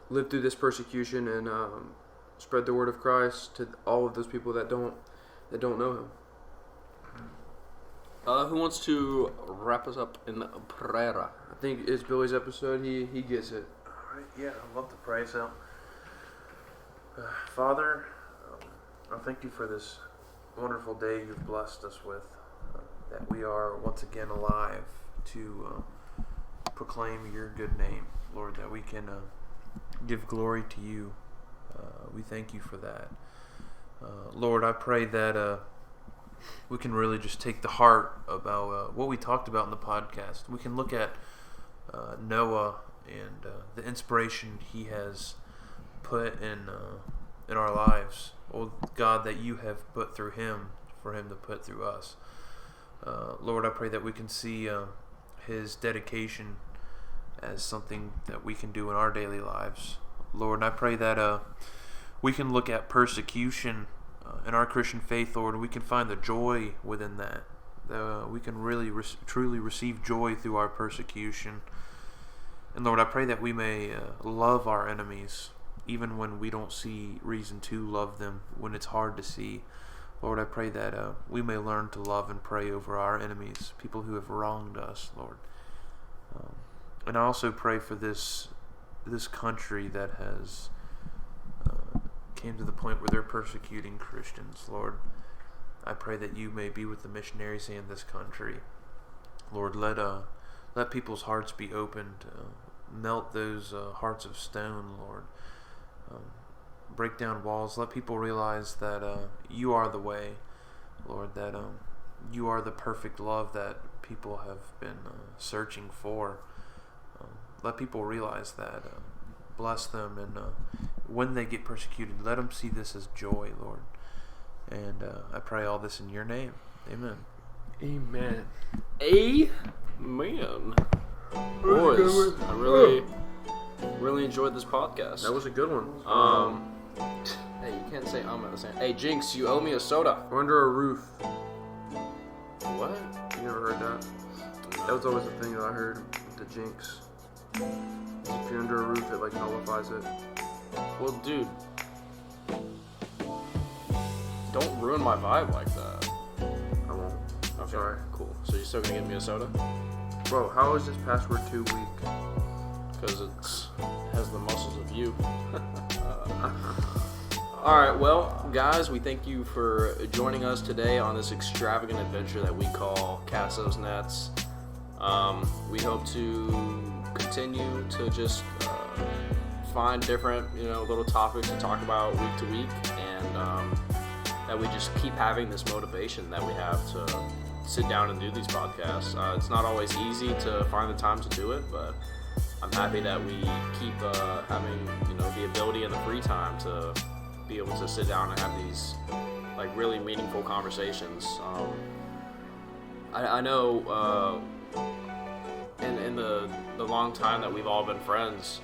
live through this persecution and spread the word of Christ to all of those people that don't know Him. Who wants to wrap us up in prayer? I think it's Billy's episode. He gets it. All right, yeah, I'd love to pray us out. Father, I thank you for this wonderful day you've blessed us with, that we are once again alive to proclaim your good name, Lord, that we can give glory to you. We thank you for that. Lord, I pray that we can really just take the heart about what we talked about in the podcast. We can look at Noah and the inspiration he has put in our lives. Oh God, that you have put through him for him to put through us. Lord, I pray that we can see his dedication as something that we can do in our daily lives. Lord, and I pray that we can look at persecution in our Christian faith, Lord, and we can find the joy within that. We can really truly receive joy through our persecution. And Lord, I pray that we may love our enemies, even when we don't see reason to love them, when it's hard to see. Lord, I pray that we may learn to love and pray over our enemies, people who have wronged us, Lord. And I also pray for this country that has came to the point where they're persecuting Christians, Lord. I pray that you may be with the missionaries in this country. Lord, let people's hearts be opened. Melt those hearts of stone, Lord. Break down walls. Let people realize that you are the way, Lord, that you are the perfect love that people have been searching for. Let people realize that. Bless them, and when they get persecuted, let them see this as joy, Lord. And I pray all this in your name. Amen. Amen. Amen. Boys, I really enjoyed this podcast. That was a good one. Hey, you can't say at the same. Hey, Jinx, you owe me a soda. We're under a roof. What? You never heard that? That was always the thing that I heard with the jinx. If you're under a roof, it like nullifies it. Well, dude, don't ruin my vibe like that. I won't. Okay, Sorry. cool. So you're still gonna give me a soda? Bro, how is this password 2 weak? Because it has the muscles of you. Alright, well, guys, we thank you for joining us today on this extravagant adventure that we call Cast Those Nets. We hope to continue to just find different, little topics to talk about week to week, and that we just keep having this motivation that we have to sit down and do these podcasts. It's not always easy to find the time to do it, but I'm happy that we keep having, the ability and the free time to be able to sit down and have these like really meaningful conversations. I know in the long time that we've all been friends,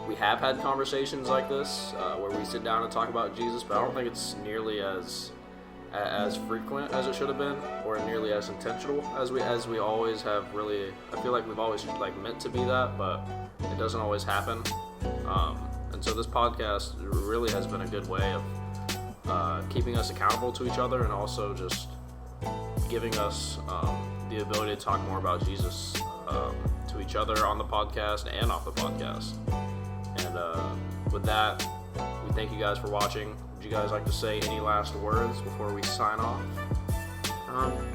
we have had conversations like this where we sit down and talk about Jesus, but I don't think it's nearly as frequent as it should have been, or nearly as intentional as we always have. Really, I feel like we've always like meant to be that, but it doesn't always happen. And so this podcast really has been a good way of keeping us accountable to each other, and also just giving us the ability to talk more about Jesus to each other on the podcast and off the podcast. And with that, we thank you guys for watching. Would you guys like to say any last words before we sign off?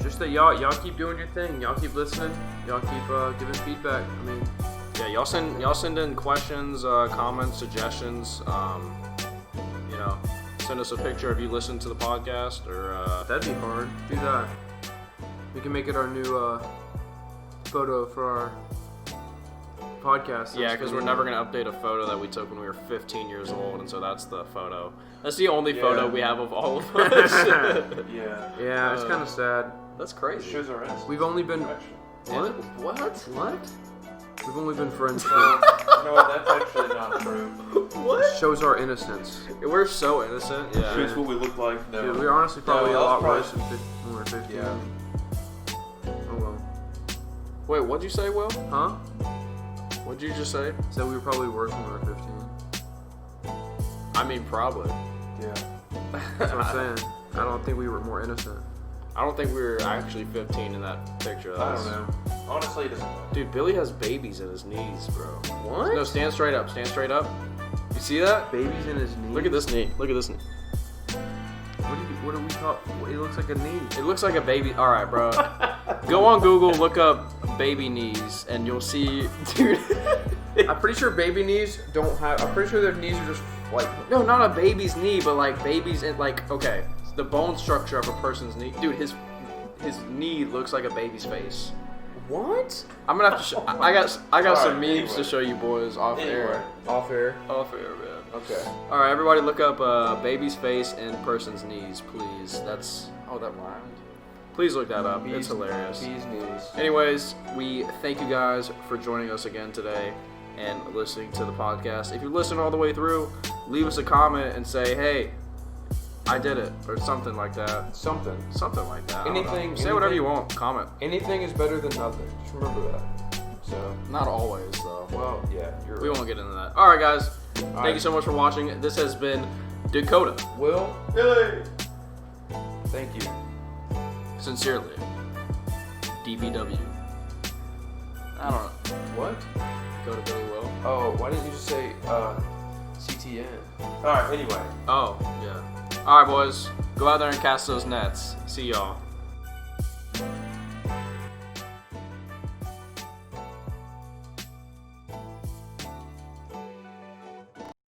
Just that y'all keep doing your thing. Y'all keep listening. Y'all keep giving feedback. I mean, yeah, y'all send in questions, comments, suggestions. Send us a picture if you listen to the podcast, or that'd be hard. Do that. We can make it our new photo for our podcast. Yeah, because we're never gonna update a photo that we took when we were 15 years old, and so that's the photo. That's the only photo we have of all of us. Yeah, it's kind of sad. That's crazy. It shows our innocence. We've only been What? We've only been friends for. No, that's actually not true. What? Shows our innocence. We're so innocent. Yeah. Shows what we look like. No. Dude, we're honestly probably No, a lot probably- worse than when we were 15. Yeah. Oh well. Wait, what'd you say, Will? Huh? What'd you just say? So we were probably worse when we were 15. I mean, probably. Yeah. That's what I'm saying. I don't think we were more innocent. I don't think we were actually 15 in that picture. I don't know. Honestly, it doesn't matter. Dude, Billy has babies in his knees, bro. What? No, stand straight up. Stand straight up. You see that? Babies in his knee. Look at this knee. Look at this knee. What do we call? It looks like a knee. It looks like a baby. All right, bro. Go on Google, look up baby knees, and you'll see, dude. I'm pretty sure baby knees don't have. I'm pretty sure their knees are just like. No, not a baby's knee, but like babies in okay, the bone structure of a person's knee. Dude, his knee looks like a baby's face. What? I'm gonna have to. I got some Alright, memes anyway. to show you boys off air. Off air. Off air, man. Okay. All right, everybody, look up baby's face and person's knees, please. That rhymed. Please look that up. It's hilarious. Bees knees. Anyways, we thank you guys for joining us again today and listening to the podcast. If you listen all the way through, leave us a comment and say, "Hey, I did it," or something like that. Something Like that. I don't know. Anything- Say whatever anything. you want. Comment. Anything is better than nothing. Just remember that. So. Not always, though. Well, yeah, you're right. We won't get into that. All right, guys. Thank right. you so much for watching. This has been Dakota. Will. Billy! Thank you. Sincerely, DBW. I don't know. What? Go to Billy Will. Oh, why didn't you just say CTN? Alright, anyway. Oh, yeah. All right, boys. Go out there and cast those nets. See y'all.